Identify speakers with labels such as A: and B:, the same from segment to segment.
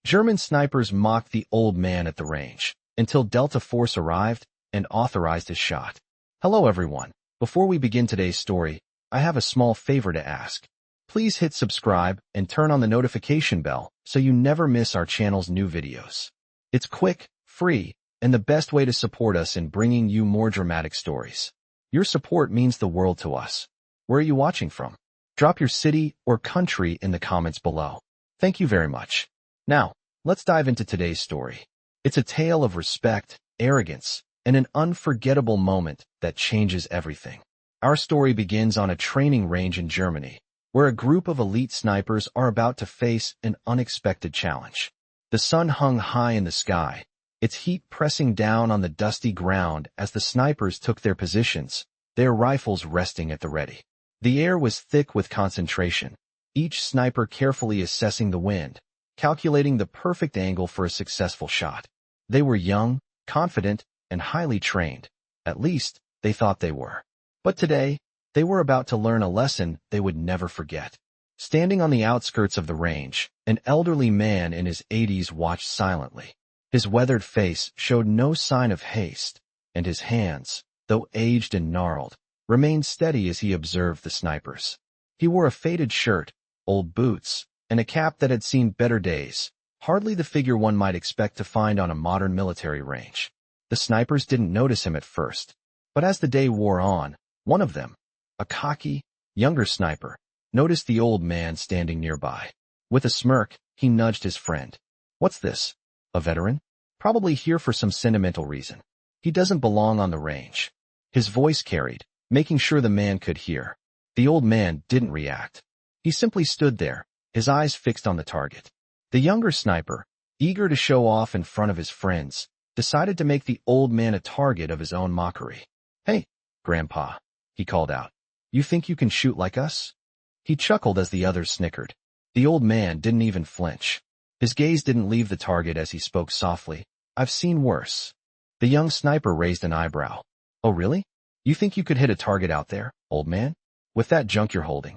A: German snipers mocked the old man at the range until Delta Force arrived and authorized his shot. Hello everyone. Before we begin today's story, I have a small favor to ask. Please hit subscribe and turn on the notification bell so you never miss our channel's new videos. It's quick, free, and the best way to support us in bringing you more dramatic stories. Your support means the world to us. Where are you watching from? Drop your city or country in the comments below. Thank you very much. Now, let's dive into today's story. It's a tale of respect, arrogance, and an unforgettable moment that changes everything. Our story begins on a training range in Germany, where a group of elite snipers are about to face an unexpected challenge. The sun hung high in the sky, its heat pressing down on the dusty ground as the snipers took their positions, their rifles resting at the ready. The air was thick with concentration, each sniper carefully assessing the wind, calculating the perfect angle for a successful shot. They were young, confident, and highly trained. At least, they thought they were. But today, they were about to learn a lesson they would never forget. Standing on the outskirts of the range, an elderly man in his 80s watched silently. His weathered face showed no sign of haste, and his hands, though aged and gnarled, remained steady as he observed the snipers. He wore a faded shirt, old boots, and a cap that had seen better days, hardly the figure one might expect to find on a modern military range. The snipers didn't notice him at first, but as the day wore on, one of them, a cocky, younger sniper, noticed the old man standing nearby. With a smirk, he nudged his friend. "What's this? A veteran? Probably here for some sentimental reason. He doesn't belong on the range." His voice carried, making sure the man could hear. The old man didn't react. He simply stood there, his eyes fixed on the target. The younger sniper, eager to show off in front of his friends, decided to make the old man a target of his own mockery. "Hey, Grandpa," he called out. "You think you can shoot like us?" He chuckled as the others snickered. The old man didn't even flinch. His gaze didn't leave the target as he spoke softly. "I've seen worse." The young sniper raised an eyebrow. "Oh really? You think you could hit a target out there, old man? With that junk you're holding?"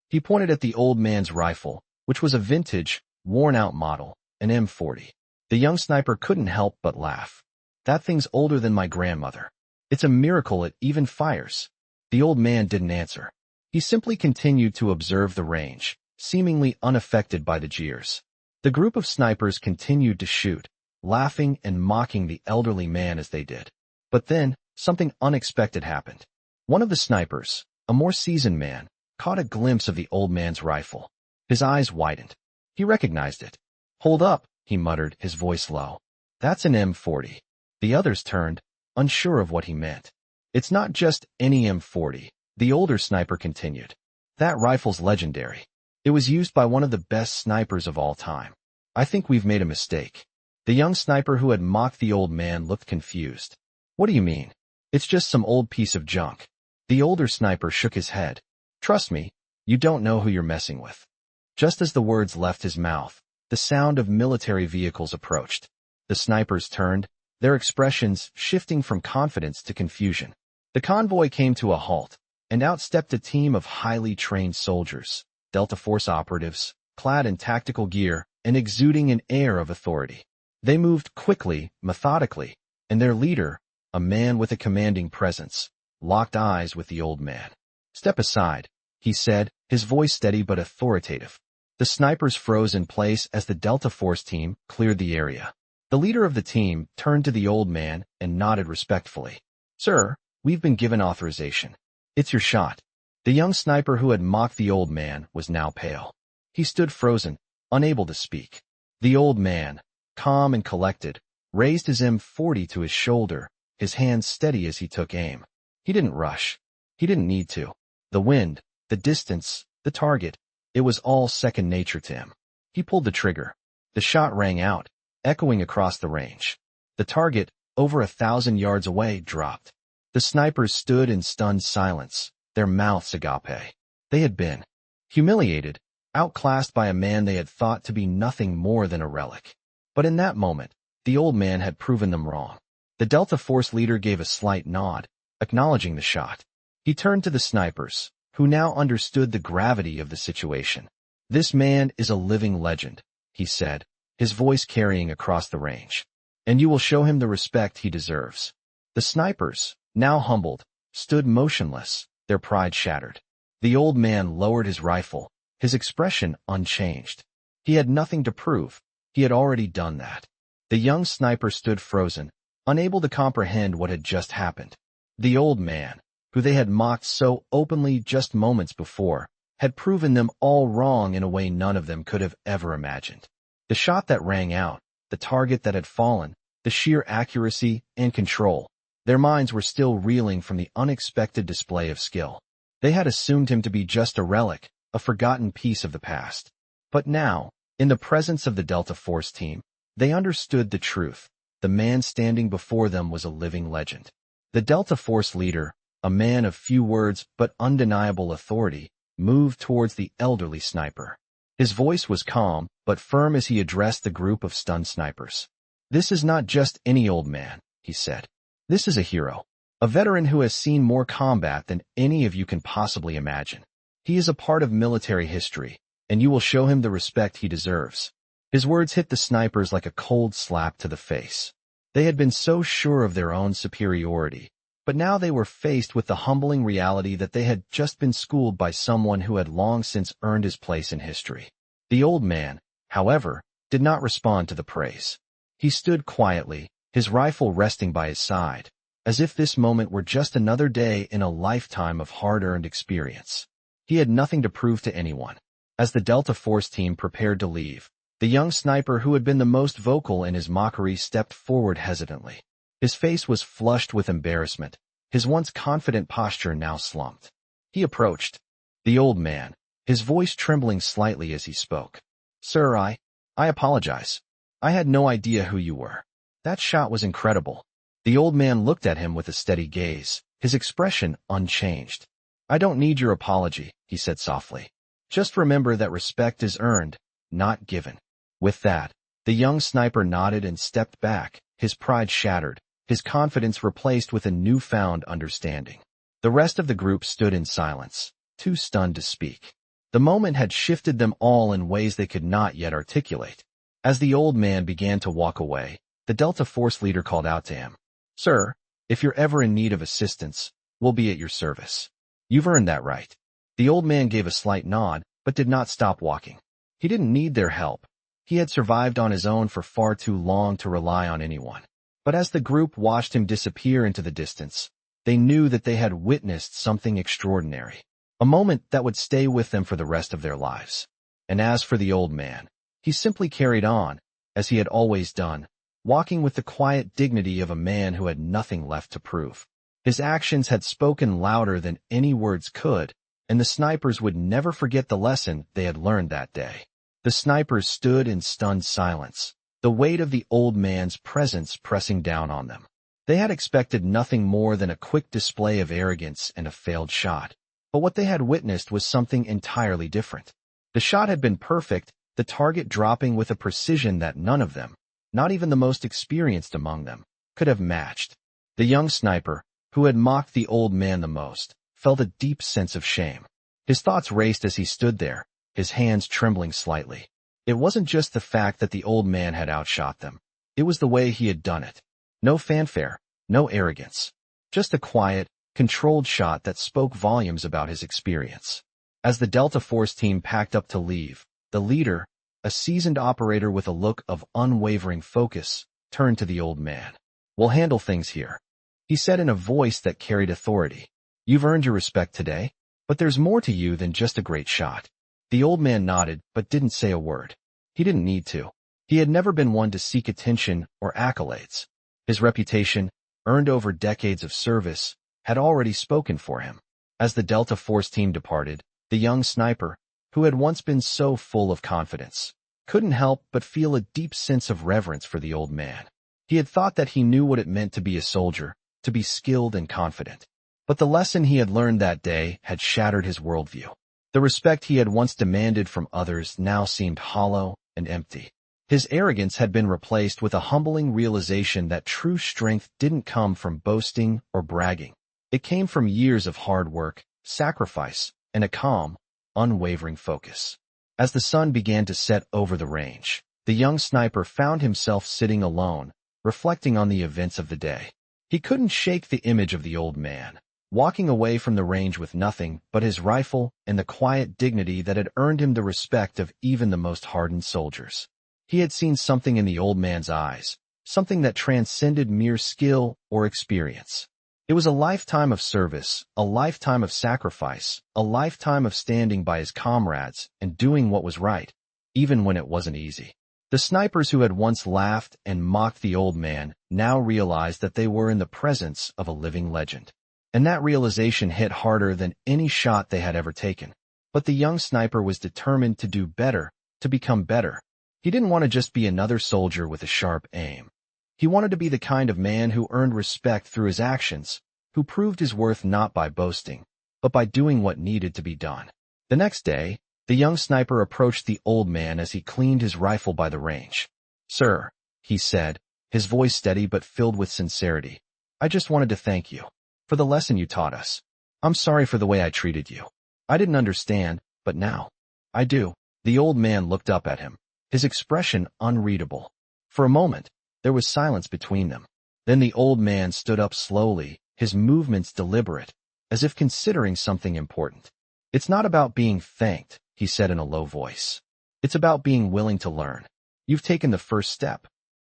A: He pointed at the old man's rifle, which was a vintage, worn-out model, an M40. The young sniper couldn't help but laugh. "That thing's older than my grandmother. It's a miracle it even fires." The old man didn't answer. He simply continued to observe the range, seemingly unaffected by the jeers. The group of snipers continued to shoot, laughing and mocking the elderly man as they did. But then, something unexpected happened. One of the snipers, a more seasoned man, caught a glimpse of the old man's rifle. His eyes widened. He recognized it. "Hold up," he muttered, his voice low. "That's an M40. The others turned, unsure of what he meant. "It's not just any M40, the older sniper continued. "That rifle's legendary. It was used by one of the best snipers of all time. I think we've made a mistake." The young sniper who had mocked the old man looked confused. "What do you mean? It's just some old piece of junk." The older sniper shook his head. "Trust me, you don't know who you're messing with." Just as the words left his mouth, the sound of military vehicles approached. The snipers turned, their expressions shifting from confidence to confusion. The convoy came to a halt, and out stepped a team of highly trained soldiers, Delta Force operatives, clad in tactical gear and exuding an air of authority. They moved quickly, methodically, and their leader, a man with a commanding presence, locked eyes with the old man. "Step aside," he said, his voice steady but authoritative. The snipers froze in place as the Delta Force team cleared the area. The leader of the team turned to the old man and nodded respectfully. "Sir, we've been given authorization. It's your shot." The young sniper who had mocked the old man was now pale. He stood frozen, unable to speak. The old man, calm and collected, raised his M40 to his shoulder, his hands steady as he took aim. He didn't rush. He didn't need to. The wind, the distance, the target, it was all second nature to him. He pulled the trigger. The shot rang out, echoing across the range. The target, over 1,000 yards away, dropped. The snipers stood in stunned silence, their mouths agape. They had been humiliated, outclassed by a man they had thought to be nothing more than a relic. But in that moment, the old man had proven them wrong. The Delta Force leader gave a slight nod, acknowledging the shot. He turned to the snipers, who now understood the gravity of the situation. "This man is a living legend," he said, his voice carrying across the range. "And you will show him the respect he deserves." The snipers, now humbled, stood motionless, their pride shattered. The old man lowered his rifle, his expression unchanged. He had nothing to prove. He had already done that. The young sniper stood frozen, unable to comprehend what had just happened. The old man, who they had mocked so openly just moments before, had proven them all wrong in a way none of them could have ever imagined. The shot that rang out, the target that had fallen, the sheer accuracy and control. Their minds were still reeling from the unexpected display of skill. They had assumed him to be just a relic, a forgotten piece of the past. But now, in the presence of the Delta Force team, they understood the truth. The man standing before them was a living legend. The Delta Force leader, a man of few words but undeniable authority, moved towards the elderly sniper. His voice was calm but firm as he addressed the group of stunned snipers. "This is not just any old man," he said. "This is a hero, a veteran who has seen more combat than any of you can possibly imagine. He is a part of military history, and you will show him the respect he deserves." His words hit the snipers like a cold slap to the face. They had been so sure of their own superiority, but now they were faced with the humbling reality that they had just been schooled by someone who had long since earned his place in history. The old man, however, did not respond to the praise. He stood quietly, his rifle resting by his side, as if this moment were just another day in a lifetime of hard-earned experience. He had nothing to prove to anyone. As the Delta Force team prepared to leave, the young sniper who had been the most vocal in his mockery stepped forward hesitantly. His face was flushed with embarrassment, his once confident posture now slumped. He approached the old man, his voice trembling slightly as he spoke. "Sir, I apologize. I had no idea who you were. That shot was incredible." The old man looked at him with a steady gaze, his expression unchanged. "I don't need your apology," he said softly. "Just remember that respect is earned, not given." With that, the young sniper nodded and stepped back, his pride shattered, his confidence replaced with a newfound understanding. The rest of the group stood in silence, too stunned to speak. The moment had shifted them all in ways they could not yet articulate. As the old man began to walk away, the Delta Force leader called out to him. "Sir, if you're ever in need of assistance, we'll be at your service. You've earned that right." The old man gave a slight nod, but did not stop walking. He didn't need their help. He had survived on his own for far too long to rely on anyone. But as the group watched him disappear into the distance, they knew that they had witnessed something extraordinary, a moment that would stay with them for the rest of their lives. And as for the old man, he simply carried on, as he had always done, walking with the quiet dignity of a man who had nothing left to prove. His actions had spoken louder than any words could, and the snipers would never forget the lesson they had learned that day. The snipers stood in stunned silence, the weight of the old man's presence pressing down on them. They had expected nothing more than a quick display of arrogance and a failed shot. But what they had witnessed was something entirely different. The shot had been perfect, the target dropping with a precision that none of them, not even the most experienced among them, could have matched. The young sniper, who had mocked the old man the most, felt a deep sense of shame. His thoughts raced as he stood there, his hands trembling slightly. It wasn't just the fact that the old man had outshot them. It was the way he had done it. No fanfare, no arrogance. Just a quiet, controlled shot that spoke volumes about his experience. As the Delta Force team packed up to leave, the leader, a seasoned operator with a look of unwavering focus, turned to the old man. "We'll handle things here," he said in a voice that carried authority. "You've earned your respect today, but there's more to you than just a great shot." The old man nodded but didn't say a word. He didn't need to. He had never been one to seek attention or accolades. His reputation, earned over decades of service, had already spoken for him. As the Delta Force team departed, the young sniper, who had once been so full of confidence, couldn't help but feel a deep sense of reverence for the old man. He had thought that he knew what it meant to be a soldier, to be skilled and confident. But the lesson he had learned that day had shattered his worldview. The respect he had once demanded from others now seemed hollow and empty. His arrogance had been replaced with a humbling realization that true strength didn't come from boasting or bragging. It came from years of hard work, sacrifice, and a calm, unwavering focus. As the sun began to set over the range, the young sniper found himself sitting alone, reflecting on the events of the day. He couldn't shake the image of the old man, walking away from the range with nothing but his rifle and the quiet dignity that had earned him the respect of even the most hardened soldiers. He had seen something in the old man's eyes, something that transcended mere skill or experience. It was a lifetime of service, a lifetime of sacrifice, a lifetime of standing by his comrades and doing what was right, even when it wasn't easy. The snipers who had once laughed and mocked the old man now realized that they were in the presence of a living legend. And that realization hit harder than any shot they had ever taken. But the young sniper was determined to do better, to become better. He didn't want to just be another soldier with a sharp aim. He wanted to be the kind of man who earned respect through his actions, who proved his worth not by boasting, but by doing what needed to be done. The next day, the young sniper approached the old man as he cleaned his rifle by the range. "Sir," he said, his voice steady but filled with sincerity, "I just wanted to thank you for the lesson you taught us. I'm sorry for the way I treated you. I didn't understand, but now I do." The old man looked up at him, his expression unreadable. For a moment, there was silence between them. Then the old man stood up slowly, his movements deliberate, as if considering something important. "It's not about being thanked," he said in a low voice. "It's about being willing to learn. You've taken the first step."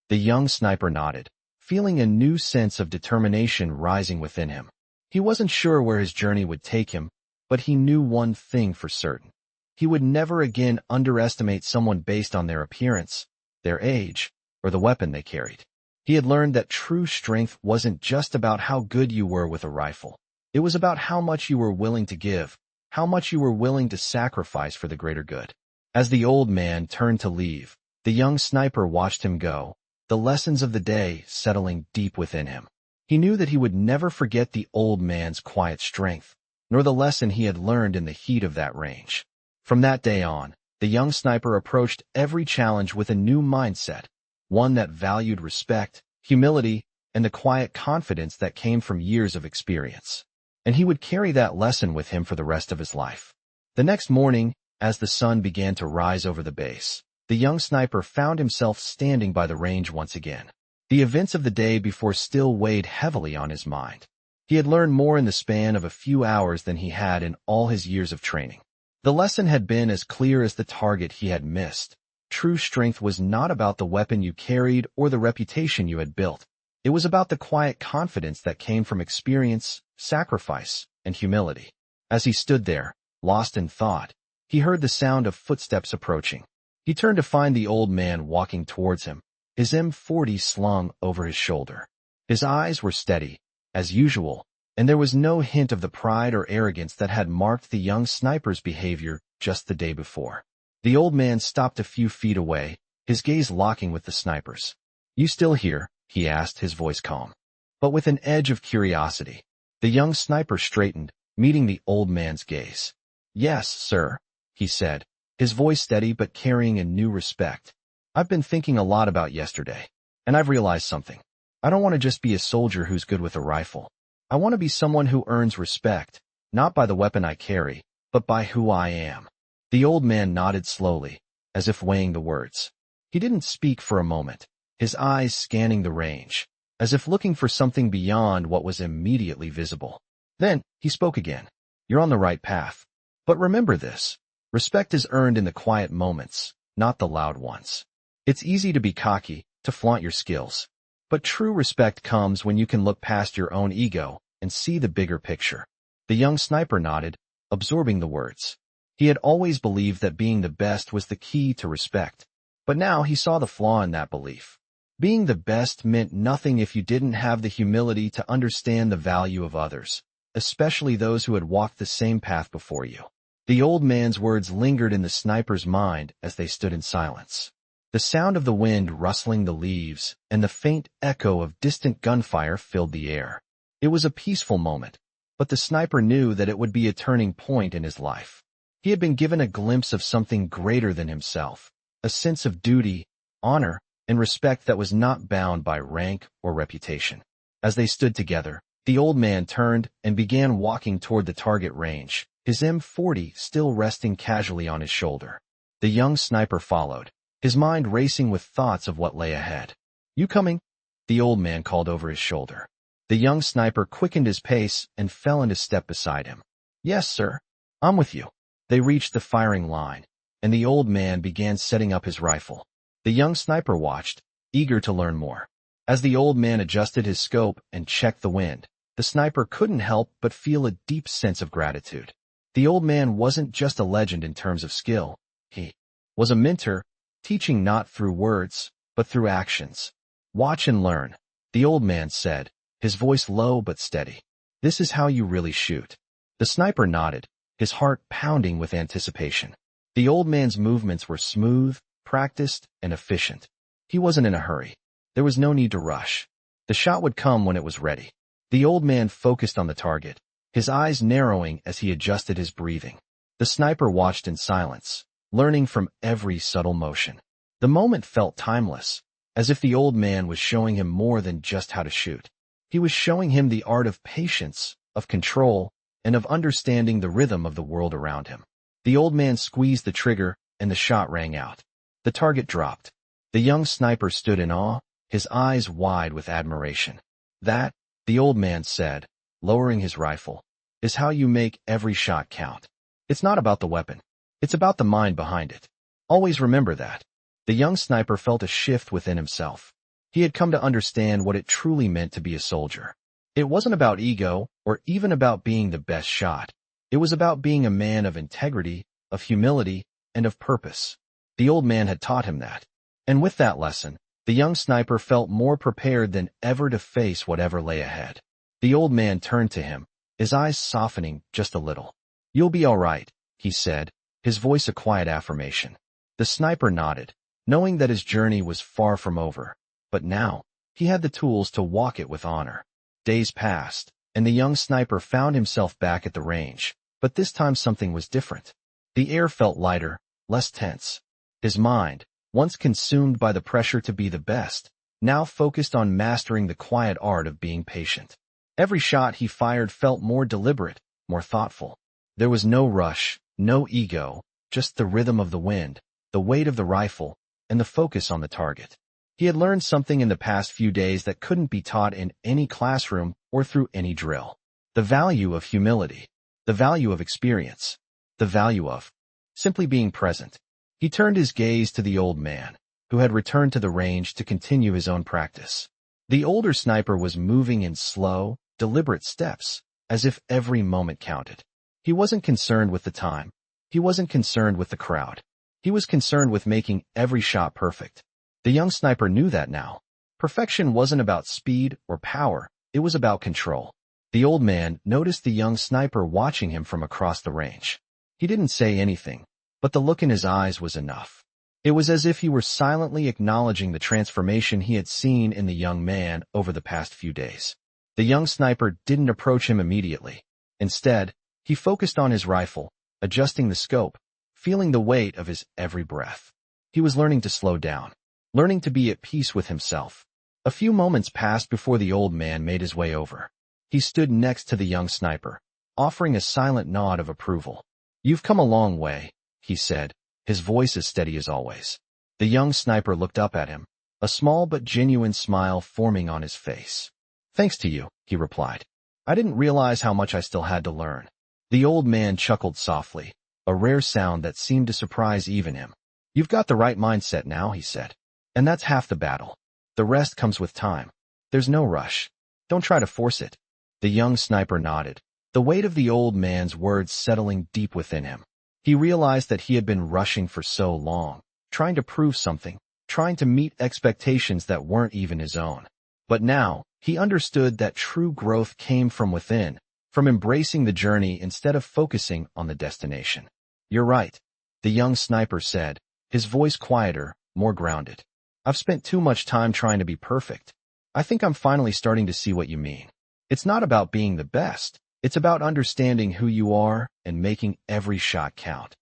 A: The young sniper nodded, feeling a new sense of determination rising within him. He wasn't sure where his journey would take him, but he knew one thing for certain. He would never again underestimate someone based on their appearance, their age, or the weapon they carried. He had learned that true strength wasn't just about how good you were with a rifle. It was about how much you were willing to give, how much you were willing to sacrifice for the greater good. As the old man turned to leave, the young sniper watched him go, the lessons of the day settling deep within him. He knew that he would never forget the old man's quiet strength, nor the lesson he had learned in the heat of that range. From that day on, the young sniper approached every challenge with a new mindset, one that valued respect, humility, and the quiet confidence that came from years of experience. And he would carry that lesson with him for the rest of his life. The next morning, as the sun began to rise over the base, the young sniper found himself standing by the range once again. The events of the day before still weighed heavily on his mind. He had learned more in the span of a few hours than he had in all his years of training. The lesson had been as clear as the target he had missed. True strength was not about the weapon you carried or the reputation you had built. It was about the quiet confidence that came from experience, sacrifice, and humility. As he stood there, lost in thought, he heard the sound of footsteps approaching. He turned to find the old man walking towards him, his M40 slung over his shoulder. His eyes were steady, as usual, and there was no hint of the pride or arrogance that had marked the young sniper's behavior just the day before. The old man stopped a few feet away, his gaze locking with the sniper's. "You still here?" he asked, his voice calm, but with an edge of curiosity. The young sniper straightened, meeting the old man's gaze. "Yes, sir," he said, his voice steady but carrying a new respect. "I've been thinking a lot about yesterday, and I've realized something. I don't want to just be a soldier who's good with a rifle. I want to be someone who earns respect, not by the weapon I carry, but by who I am." The old man nodded slowly, as if weighing the words. He didn't speak for a moment, his eyes scanning the range, as if looking for something beyond what was immediately visible. Then, he spoke again. "You're on the right path. But remember this. Respect is earned in the quiet moments, not the loud ones. It's easy to be cocky, to flaunt your skills. But true respect comes when you can look past your own ego and see the bigger picture." The young sniper nodded, absorbing the words. He had always believed that being the best was the key to respect, but now he saw the flaw in that belief. Being the best meant nothing if you didn't have the humility to understand the value of others, especially those who had walked the same path before you. The old man's words lingered in the sniper's mind as they stood in silence. The sound of the wind rustling the leaves and the faint echo of distant gunfire filled the air. It was a peaceful moment, but the sniper knew that it would be a turning point in his life. He had been given a glimpse of something greater than himself, a sense of duty, honor, and respect that was not bound by rank or reputation. As they stood together, the old man turned and began walking toward the target range, his M40 still resting casually on his shoulder. The young sniper followed, his mind racing with thoughts of what lay ahead. "You coming?" the old man called over his shoulder. The young sniper quickened his pace and fell into step beside him. "Yes, sir. I'm with you." They reached the firing line, and the old man began setting up his rifle. The young sniper watched, eager to learn more. As the old man adjusted his scope and checked the wind, the sniper couldn't help but feel a deep sense of gratitude. The old man wasn't just a legend in terms of skill. He was a mentor, teaching not through words, but through actions. "Watch and learn," the old man said, his voice low but steady. "This is how you really shoot." The sniper nodded, his heart pounding with anticipation. The old man's movements were smooth, practiced, and efficient. He wasn't in a hurry. There was no need to rush. The shot would come when it was ready. The old man focused on the target, his eyes narrowing as he adjusted his breathing. The sniper watched in silence, learning from every subtle motion. The moment felt timeless, as if the old man was showing him more than just how to shoot. He was showing him the art of patience, of control, and of understanding the rhythm of the world around him. The old man squeezed the trigger, and the shot rang out. The target dropped. The young sniper stood in awe, his eyes wide with admiration. "That," the old man said, lowering his rifle, "is how you make every shot count. It's not about the weapon. It's about the mind behind it. Always remember that." The young sniper felt a shift within himself. He had come to understand what it truly meant to be a soldier. It wasn't about ego, or even about being the best shot. It was about being a man of integrity, of humility, and of purpose. The old man had taught him that. And with that lesson, the young sniper felt more prepared than ever to face whatever lay ahead. The old man turned to him, his eyes softening just a little. "You'll be all right," he said, his voice a quiet affirmation. The sniper nodded, knowing that his journey was far from over. But now, he had the tools to walk it with honor. Days passed, and the young sniper found himself back at the range, but this time something was different. The air felt lighter, less tense. His mind, once consumed by the pressure to be the best, now focused on mastering the quiet art of being patient. Every shot he fired felt more deliberate, more thoughtful. There was no rush, no ego, just the rhythm of the wind, the weight of the rifle, and the focus on the target. He had learned something in the past few days that couldn't be taught in any classroom or through any drill. The value of humility, the value of experience, the value of simply being present. He turned his gaze to the old man, who had returned to the range to continue his own practice. The older sniper was moving in slow, deliberate steps, as if every moment counted. He wasn't concerned with the time. He wasn't concerned with the crowd. He was concerned with making every shot perfect. The young sniper knew that now. Perfection wasn't about speed or power, it was about control. The old man noticed the young sniper watching him from across the range. He didn't say anything, but the look in his eyes was enough. It was as if he were silently acknowledging the transformation he had seen in the young man over the past few days. The young sniper didn't approach him immediately. Instead, he focused on his rifle, adjusting the scope, feeling the weight of his every breath. He was learning to slow down, learning to be at peace with himself. A few moments passed before the old man made his way over. He stood next to the young sniper, offering a silent nod of approval. "You've come a long way," he said, his voice as steady as always. The young sniper looked up at him, a small but genuine smile forming on his face. "Thanks to you," he replied. "I didn't realize how much I still had to learn." The old man chuckled softly, a rare sound that seemed to surprise even him. "You've got the right mindset now," he said. "And that's half the battle. The rest comes with time. There's no rush. Don't try to force it." The young sniper nodded, the weight of the old man's words settling deep within him. He realized that he had been rushing for so long, trying to prove something, trying to meet expectations that weren't even his own. But now, he understood that true growth came from within, from embracing the journey instead of focusing on the destination. "You're right," the young sniper said, his voice quieter, more grounded. "I've spent too much time trying to be perfect. I think I'm finally starting to see what you mean. It's not about being the best. It's about understanding who you are and making every shot count."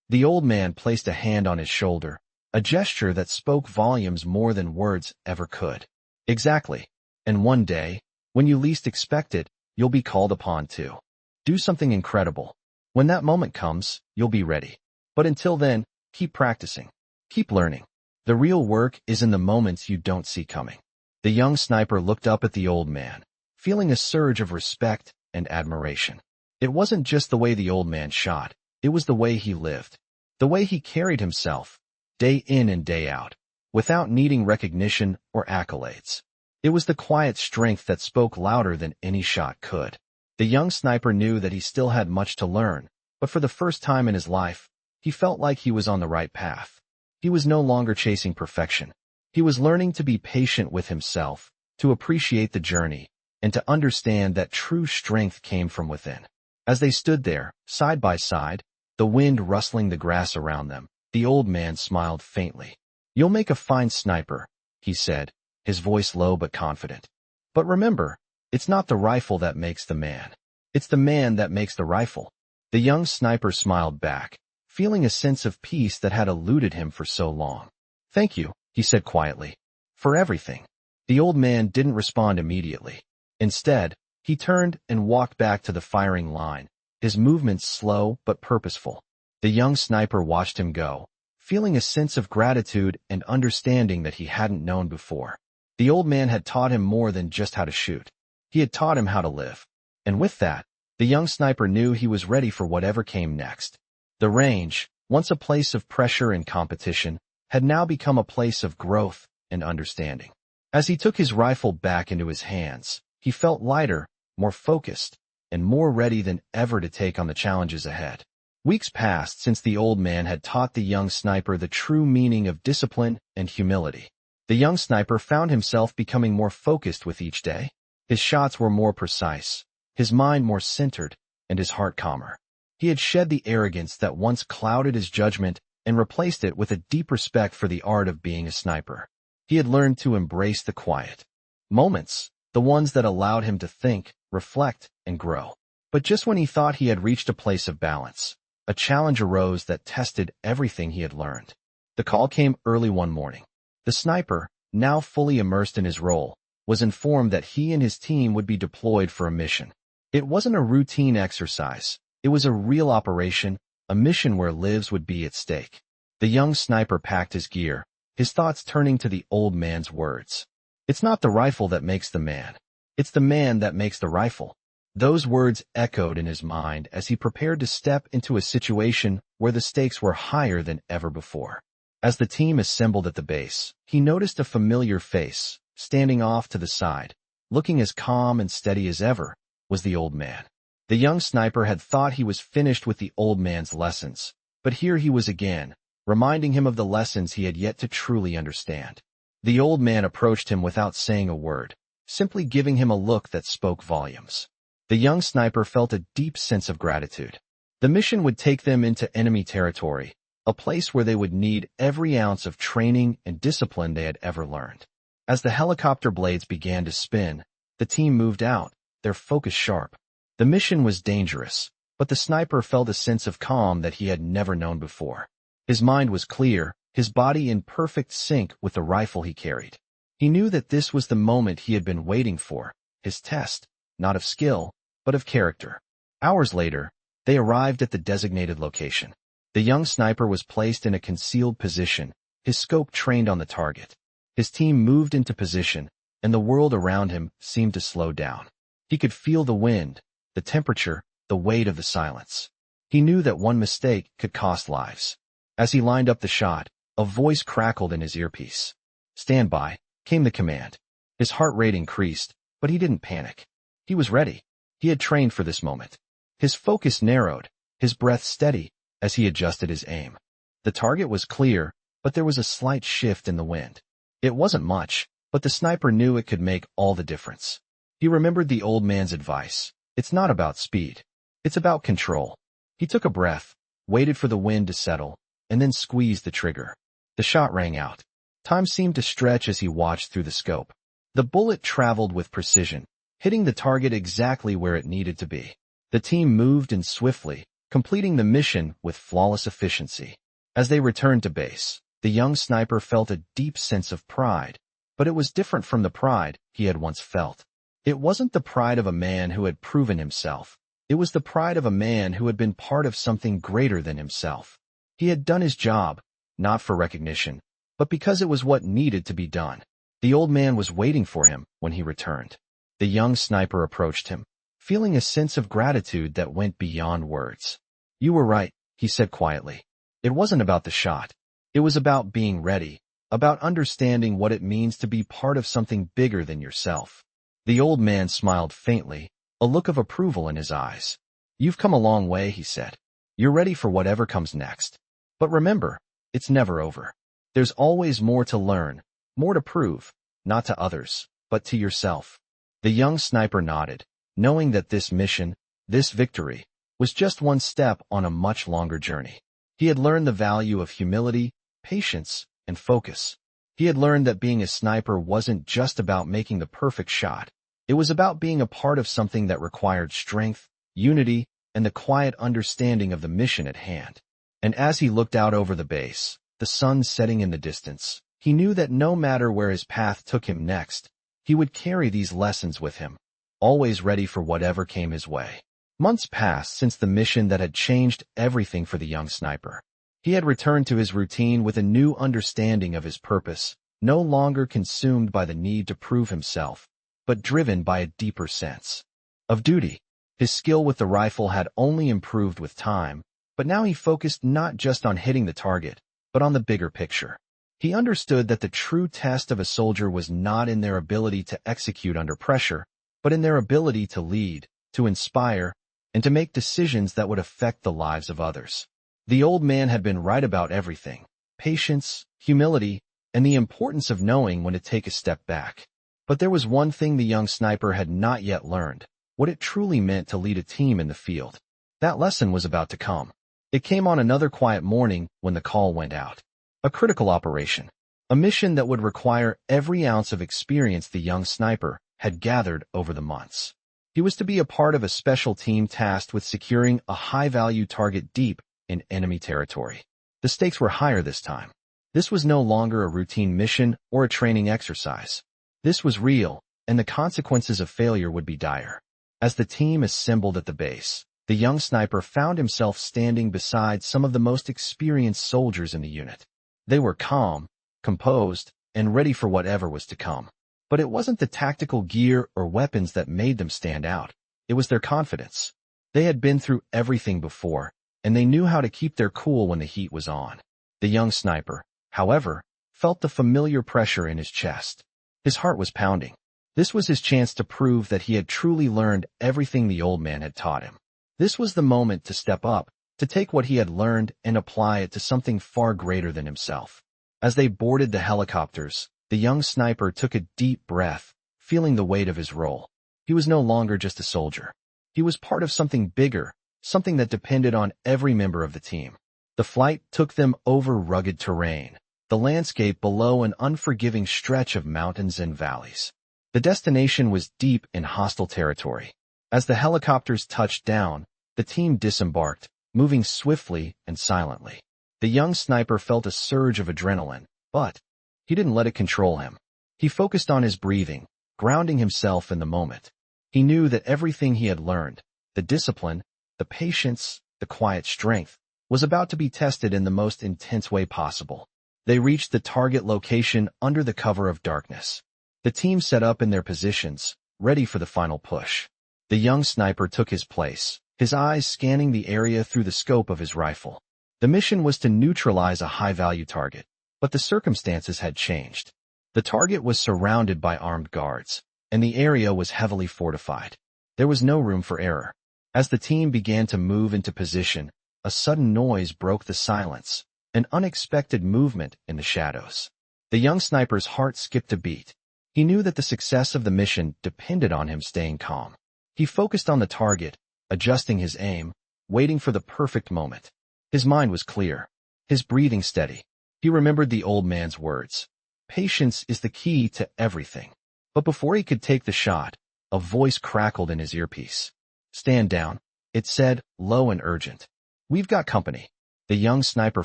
A: The old man placed a hand on his shoulder, a gesture that spoke volumes more than words ever could. "Exactly. And one day, when you least expect it, you'll be called upon to do something incredible. When that moment comes, you'll be ready. But until then, keep practicing. Keep learning. The real work is in the moments you don't see coming. The young sniper looked up at the old man, feeling a surge of respect and admiration. It wasn't just the way the old man shot, it was the way he lived, the way he carried himself, day in and day out, without needing recognition or accolades. It was the quiet strength that spoke louder than any shot could. The young sniper knew that he still had much to learn, but for the first time in his life, he felt like he was on the right path. He was no longer chasing perfection. He was learning to be patient with himself, to appreciate the journey, and to understand that true strength came from within. As they stood there, side by side, the wind rustling the grass around them, the old man smiled faintly. "You'll make a fine sniper," he said, his voice low but confident. "But remember, it's not the rifle that makes the man. It's the man that makes the rifle." The young sniper smiled back, feeling a sense of peace that had eluded him for so long. "Thank you," he said quietly, "for everything." The old man didn't respond immediately. Instead, he turned and walked back to the firing line, his movements slow but purposeful. The young sniper watched him go, feeling a sense of gratitude and understanding that he hadn't known before. The old man had taught him more than just how to shoot. He had taught him how to live. And with that, the young sniper knew he was ready for whatever came next. The range, once a place of pressure and competition, had now become a place of growth and understanding. As he took his rifle back into his hands, he felt lighter, more focused, and more ready than ever to take on the challenges ahead. Weeks passed since the old man had taught the young sniper the true meaning of discipline and humility. The young sniper found himself becoming more focused with each day. His shots were more precise, his mind more centered, and his heart calmer. He had shed the arrogance that once clouded his judgment and replaced it with a deep respect for the art of being a sniper. He had learned to embrace the quiet moments, the ones that allowed him to think, reflect, and grow. But just when he thought he had reached a place of balance, a challenge arose that tested everything he had learned. The call came early one morning. The sniper, now fully immersed in his role, was informed that he and his team would be deployed for a mission. It wasn't a routine exercise. It was a real operation, a mission where lives would be at stake. The young sniper packed his gear, his thoughts turning to the old man's words. "It's not the rifle that makes the man. It's the man that makes the rifle." Those words echoed in his mind as he prepared to step into a situation where the stakes were higher than ever before. As the team assembled at the base, he noticed a familiar face, standing off to the side, looking as calm and steady as ever, was the old man. The young sniper had thought he was finished with the old man's lessons, but here he was again, reminding him of the lessons he had yet to truly understand. The old man approached him without saying a word, simply giving him a look that spoke volumes. The young sniper felt a deep sense of gratitude. The mission would take them into enemy territory, a place where they would need every ounce of training and discipline they had ever learned. As the helicopter blades began to spin, the team moved out, their focus sharp. The mission was dangerous, but the sniper felt a sense of calm that he had never known before. His mind was clear, his body in perfect sync with the rifle he carried. He knew that this was the moment he had been waiting for, his test, not of skill, but of character. Hours later, they arrived at the designated location. The young sniper was placed in a concealed position, his scope trained on the target. His team moved into position, and the world around him seemed to slow down. He could feel the wind, the temperature, the weight of the silence. He knew that one mistake could cost lives. As he lined up the shot, a voice crackled in his earpiece. "Stand by," came the command. His heart rate increased, but he didn't panic. He was ready. He had trained for this moment. His focus narrowed, his breath steady, as he adjusted his aim. The target was clear, but there was a slight shift in the wind. It wasn't much, but the sniper knew it could make all the difference. He remembered the old man's advice. It's not about speed. It's about control. He took a breath, waited for the wind to settle, and then squeezed the trigger. The shot rang out. Time seemed to stretch as he watched through the scope. The bullet traveled with precision, hitting the target exactly where it needed to be. The team moved in swiftly, completing the mission with flawless efficiency. As they returned to base, the young sniper felt a deep sense of pride, but it was different from the pride he had once felt. It wasn't the pride of a man who had proven himself. It was the pride of a man who had been part of something greater than himself. He had done his job, not for recognition, but because it was what needed to be done. The old man was waiting for him when he returned. The young sniper approached him, feeling a sense of gratitude that went beyond words. "You were right," he said quietly. "It wasn't about the shot. It was about being ready, about understanding what it means to be part of something bigger than yourself." The old man smiled faintly, a look of approval in his eyes. "You've come a long way," he said. "You're ready for whatever comes next. But remember, it's never over. There's always more to learn, more to prove, not to others, but to yourself." The young sniper nodded, knowing that this mission, this victory, was just one step on a much longer journey. He had learned the value of humility, patience, and focus. He had learned that being a sniper wasn't just about making the perfect shot. It was about being a part of something that required strength, unity, and the quiet understanding of the mission at hand. And as he looked out over the base, the sun setting in the distance, he knew that no matter where his path took him next, he would carry these lessons with him, always ready for whatever came his way. Months passed since the mission that had changed everything for the young sniper. He had returned to his routine with a new understanding of his purpose, no longer consumed by the need to prove himself, but driven by a deeper sense of duty. His skill with the rifle had only improved with time, but now he focused not just on hitting the target, but on the bigger picture. He understood that the true test of a soldier was not in their ability to execute under pressure, but in their ability to lead, to inspire, and to make decisions that would affect the lives of others. The old man had been right about everything: patience, humility, and the importance of knowing when to take a step back. But there was one thing the young sniper had not yet learned: what it truly meant to lead a team in the field. That lesson was about to come. It came on another quiet morning when the call went out. A critical operation. A mission that would require every ounce of experience the young sniper had gathered over the months. He was to be a part of a special team tasked with securing a high-value target deep in enemy territory. The stakes were higher this time. This was no longer a routine mission or a training exercise. This was real, and the consequences of failure would be dire. As the team assembled at the base, the young sniper found himself standing beside some of the most experienced soldiers in the unit. They were calm, composed, and ready for whatever was to come. But it wasn't the tactical gear or weapons that made them stand out. It was their confidence. They had been through everything before, and they knew how to keep their cool when the heat was on. The young sniper, however, felt the familiar pressure in his chest. His heart was pounding. This was his chance to prove that he had truly learned everything the old man had taught him. This was the moment to step up, to take what he had learned and apply it to something far greater than himself. As they boarded the helicopters, the young sniper took a deep breath, feeling the weight of his role. He was no longer just a soldier. He was part of something bigger, something that depended on every member of the team. The flight took them over rugged terrain, the landscape below an unforgiving stretch of mountains and valleys. The destination was deep in hostile territory. As the helicopters touched down, the team disembarked, moving swiftly and silently. The young sniper felt a surge of adrenaline, but he didn't let it control him. He focused on his breathing, grounding himself in the moment. He knew that everything he had learned, the discipline, the patience, the quiet strength, was about to be tested in the most intense way possible. They reached the target location under the cover of darkness. The team set up in their positions, ready for the final push. The young sniper took his place, his eyes scanning the area through the scope of his rifle. The mission was to neutralize a high-value target, but the circumstances had changed. The target was surrounded by armed guards, and the area was heavily fortified. There was no room for error. As the team began to move into position, a sudden noise broke the silence, an unexpected movement in the shadows. The young sniper's heart skipped a beat. He knew that the success of the mission depended on him staying calm. He focused on the target, adjusting his aim, waiting for the perfect moment. His mind was clear, his breathing steady. He remembered the old man's words: "Patience is the key to everything." But before he could take the shot, a voice crackled in his earpiece. "Stand down," it said, low and urgent. "We've got company." The young sniper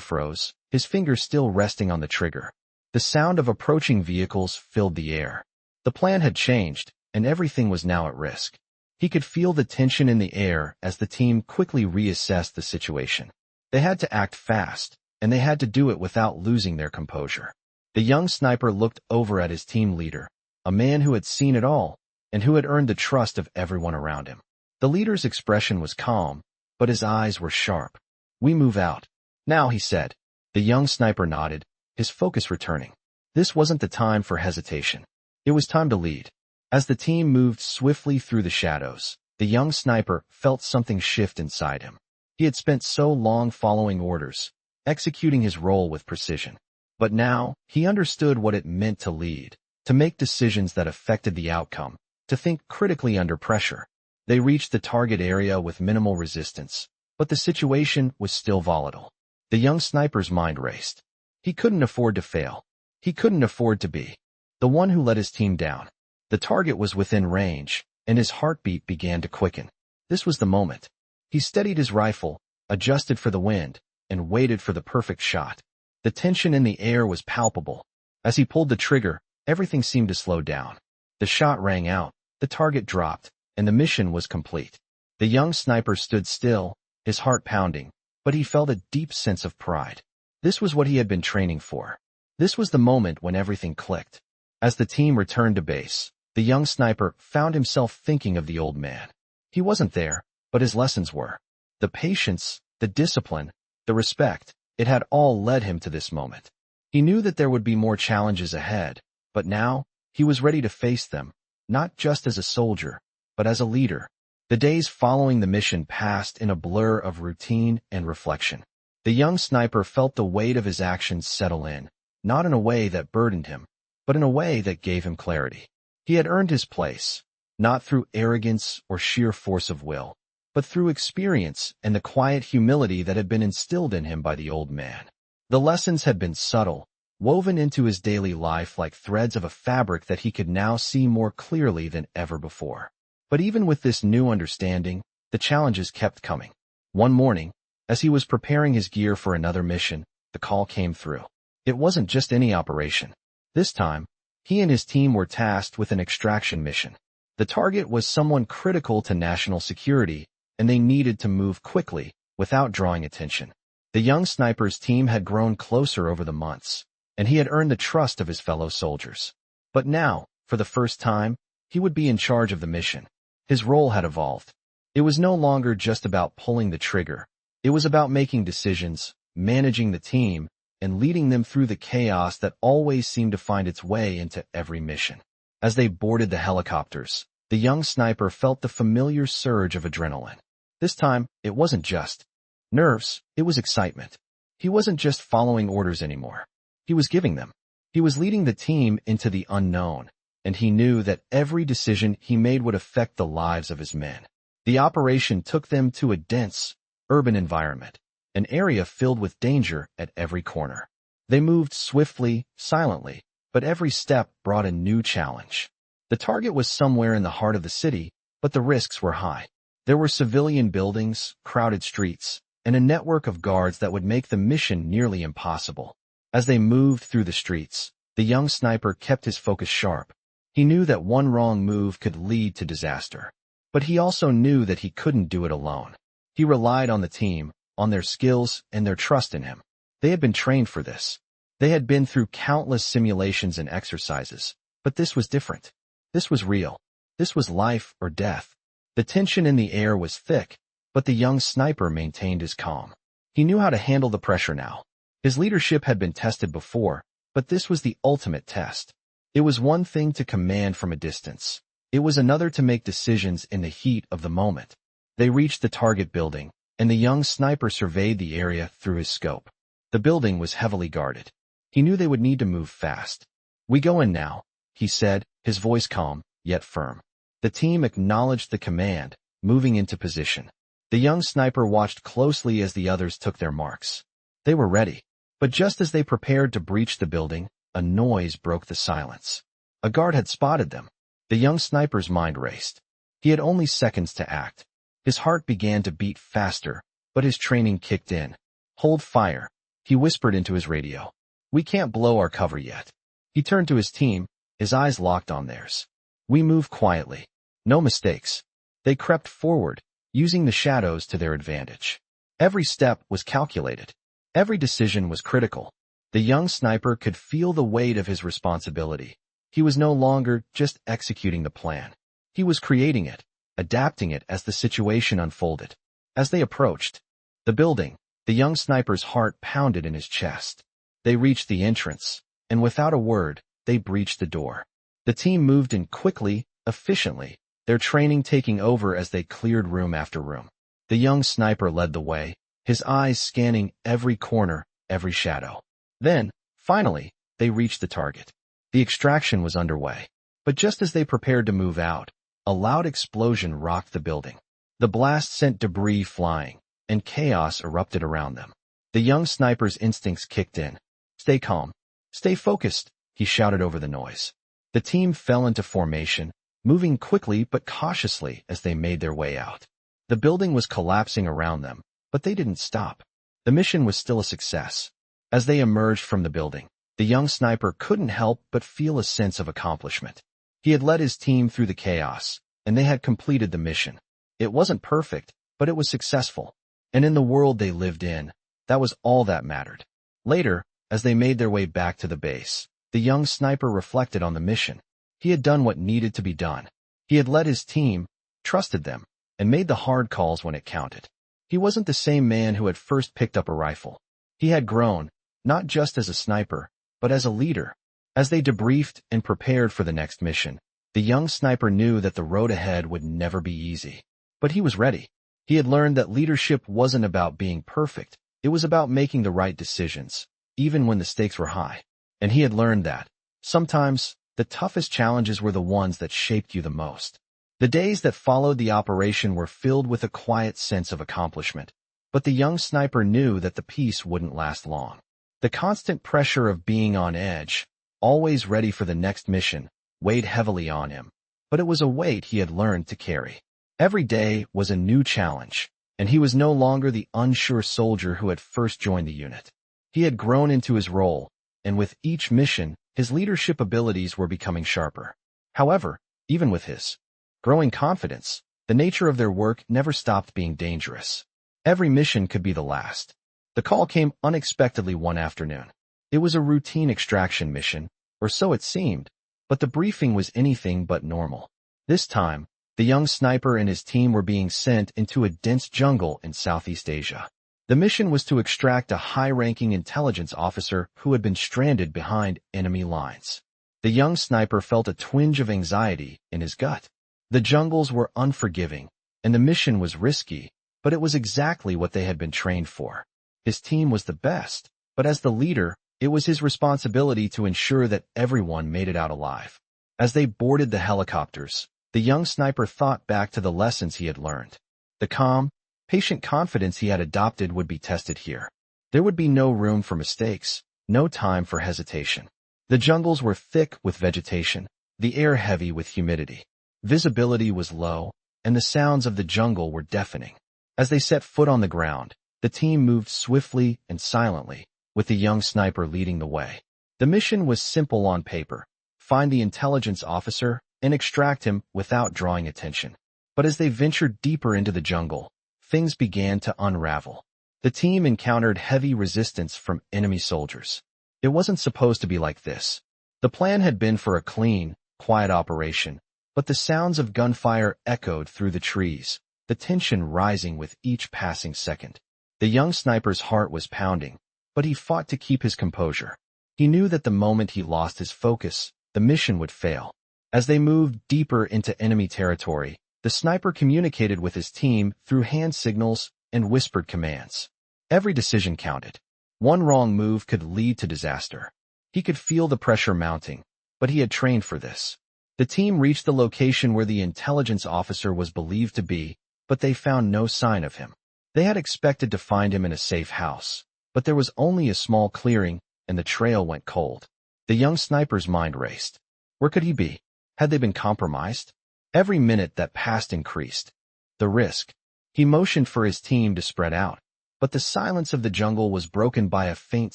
A: froze, his fingers still resting on the trigger. The sound of approaching vehicles filled the air. The plan had changed, and everything was now at risk. He could feel the tension in the air as the team quickly reassessed the situation. They had to act fast, and they had to do it without losing their composure. The young sniper looked over at his team leader, a man who had seen it all and who had earned the trust of everyone around him. The leader's expression was calm, but his eyes were sharp. "We move out now," he said. The young sniper nodded, his focus returning. This wasn't the time for hesitation. It was time to lead. As the team moved swiftly through the shadows, the young sniper felt something shift inside him. He had spent so long following orders, executing his role with precision. But now, he understood what it meant to lead, to make decisions that affected the outcome, to think critically under pressure. They reached the target area with minimal resistance, but the situation was still volatile. The young sniper's mind raced. He couldn't afford to fail. He couldn't afford to be the one who let his team down. The target was within range, and his heartbeat began to quicken. This was the moment. He steadied his rifle, adjusted for the wind, and waited for the perfect shot. The tension in the air was palpable. As he pulled the trigger, everything seemed to slow down. The shot rang out, the target dropped, and the mission was complete. The young sniper stood still, his heart pounding, but he felt a deep sense of pride. This was what he had been training for. This was the moment when everything clicked. As the team returned to base, the young sniper found himself thinking of the old man. He wasn't there, but his lessons were. The patience, the discipline, the respect, it had all led him to this moment. He knew that there would be more challenges ahead, but now, he was ready to face them, not just as a soldier, but as a leader. The days following the mission passed in a blur of routine and reflection. The young sniper felt the weight of his actions settle in, not in a way that burdened him, but in a way that gave him clarity. He had earned his place, not through arrogance or sheer force of will, but through experience and the quiet humility that had been instilled in him by the old man. The lessons had been subtle, woven into his daily life like threads of a fabric that he could now see more clearly than ever before. But even with this new understanding, the challenges kept coming. One morning, as he was preparing his gear for another mission, the call came through. It wasn't just any operation. This time, he and his team were tasked with an extraction mission. The target was someone critical to national security, and they needed to move quickly, without drawing attention. The young sniper's team had grown closer over the months, and he had earned the trust of his fellow soldiers. But now, for the first time, he would be in charge of the mission. His role had evolved. It was no longer just about pulling the trigger. It was about making decisions, managing the team, and leading them through the chaos that always seemed to find its way into every mission. As they boarded the helicopters, the young sniper felt the familiar surge of adrenaline. This time, it wasn't just nerves, it was excitement. He wasn't just following orders anymore. He was giving them. He was leading the team into the unknown, and he knew that every decision he made would affect the lives of his men. The operation took them to a dense, urban environment, an area filled with danger at every corner. They moved swiftly, silently, but every step brought a new challenge. The target was somewhere in the heart of the city, but the risks were high. There were civilian buildings, crowded streets, and a network of guards that would make the mission nearly impossible. As they moved through the streets, the young sniper kept his focus sharp. He knew that one wrong move could lead to disaster. But he also knew that he couldn't do it alone. He relied on the team, on their skills and their trust in him. They had been trained for this. They had been through countless simulations and exercises, but this was different. This was real. This was life or death. The tension in the air was thick, but the young sniper maintained his calm. He knew how to handle the pressure now. His leadership had been tested before, but this was the ultimate test. It was one thing to command from a distance. It was another to make decisions in the heat of the moment. They reached the target building, and the young sniper surveyed the area through his scope. The building was heavily guarded. He knew they would need to move fast. "We go in now," he said, his voice calm, yet firm. The team acknowledged the command, moving into position. The young sniper watched closely as the others took their marks. They were ready. But just as they prepared to breach the building, a noise broke the silence. A guard had spotted them. The young sniper's mind raced. He had only seconds to act. His heart began to beat faster, but his training kicked in. "Hold fire," he whispered into his radio. "We can't blow our cover yet." He turned to his team, his eyes locked on theirs. "We move quietly. No mistakes." They crept forward, using the shadows to their advantage. Every step was calculated. Every decision was critical. The young sniper could feel the weight of his responsibility. He was no longer just executing the plan. He was creating it, adapting it as the situation unfolded. As they approached the building, the young sniper's heart pounded in his chest. They reached the entrance, and without a word, they breached the door. The team moved in quickly, efficiently, their training taking over as they cleared room after room. The young sniper led the way, his eyes scanning every corner, every shadow. Then, finally, they reached the target. The extraction was underway. But just as they prepared to move out, a loud explosion rocked the building. The blast sent debris flying, and chaos erupted around them. The young sniper's instincts kicked in. "Stay calm. Stay focused," he shouted over the noise. The team fell into formation, moving quickly but cautiously as they made their way out. The building was collapsing around them, but they didn't stop. The mission was still a success. As they emerged from the building, the young sniper couldn't help but feel a sense of accomplishment. He had led his team through the chaos, and they had completed the mission. It wasn't perfect, but it was successful. And in the world they lived in, that was all that mattered. Later, as they made their way back to the base, the young sniper reflected on the mission. He had done what needed to be done. He had led his team, trusted them, and made the hard calls when it counted. He wasn't the same man who had first picked up a rifle. He had grown, not just as a sniper, but as a leader. As they debriefed and prepared for the next mission, the young sniper knew that the road ahead would never be easy. But he was ready. He had learned that leadership wasn't about being perfect. It was about making the right decisions, even when the stakes were high. And he had learned that, sometimes, the toughest challenges were the ones that shaped you the most. The days that followed the operation were filled with a quiet sense of accomplishment. But the young sniper knew that the peace wouldn't last long. The constant pressure of being on edge, always ready for the next mission, weighed heavily on him. But it was a weight he had learned to carry. Every day was a new challenge, and he was no longer the unsure soldier who had first joined the unit. He had grown into his role, and with each mission, his leadership abilities were becoming sharper. However, even with his growing confidence, the nature of their work never stopped being dangerous. Every mission could be the last. The call came unexpectedly one afternoon. It was a routine extraction mission, or so it seemed, but the briefing was anything but normal. This time, the young sniper and his team were being sent into a dense jungle in Southeast Asia. The mission was to extract a high-ranking intelligence officer who had been stranded behind enemy lines. The young sniper felt a twinge of anxiety in his gut. The jungles were unforgiving, and the mission was risky, but it was exactly what they had been trained for. His team was the best, but as the leader, it was his responsibility to ensure that everyone made it out alive. As they boarded the helicopters, the young sniper thought back to the lessons he had learned. The calm, patient confidence he had adopted would be tested here. There would be no room for mistakes, no time for hesitation. The jungles were thick with vegetation, the air heavy with humidity. Visibility was low, and the sounds of the jungle were deafening. As they set foot on the ground, the team moved swiftly and silently, with the young sniper leading the way. The mission was simple on paper: find the intelligence officer and extract him without drawing attention. But as they ventured deeper into the jungle, things began to unravel. The team encountered heavy resistance from enemy soldiers. It wasn't supposed to be like this. The plan had been for a clean, quiet operation, but the sounds of gunfire echoed through the trees, the tension rising with each passing second. The young sniper's heart was pounding, but he fought to keep his composure. He knew that the moment he lost his focus, the mission would fail. As they moved deeper into enemy territory, the sniper communicated with his team through hand signals and whispered commands. Every decision counted. One wrong move could lead to disaster. He could feel the pressure mounting, but he had trained for this. The team reached the location where the intelligence officer was believed to be, but they found no sign of him. They had expected to find him in a safe house, but there was only a small clearing, and the trail went cold. The young sniper's mind raced. Where could he be? Had they been compromised? Every minute that passed increased the risk. He motioned for his team to spread out, but the silence of the jungle was broken by a faint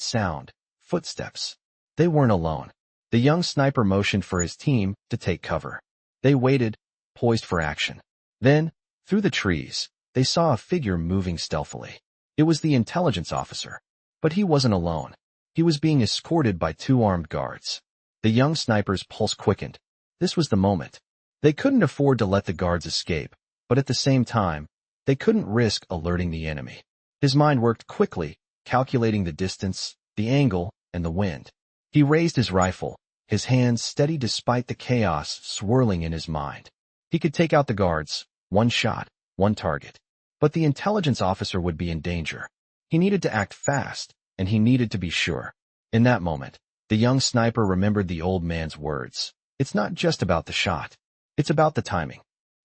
A: sound: footsteps. They weren't alone. The young sniper motioned for his team to take cover. They waited, poised for action. Then, through the trees, they saw a figure moving stealthily. It was the intelligence officer. But he wasn't alone. He was being escorted by 2 armed guards. The young sniper's pulse quickened. This was the moment. They couldn't afford to let the guards escape, but at the same time, they couldn't risk alerting the enemy. His mind worked quickly, calculating the distance, the angle, and the wind. He raised his rifle, his hands steady despite the chaos swirling in his mind. He could take out the guards, one shot, one target. But the intelligence officer would be in danger. He needed to act fast, and he needed to be sure. In that moment, the young sniper remembered the old man's words. It's not just about the shot. It's about the timing.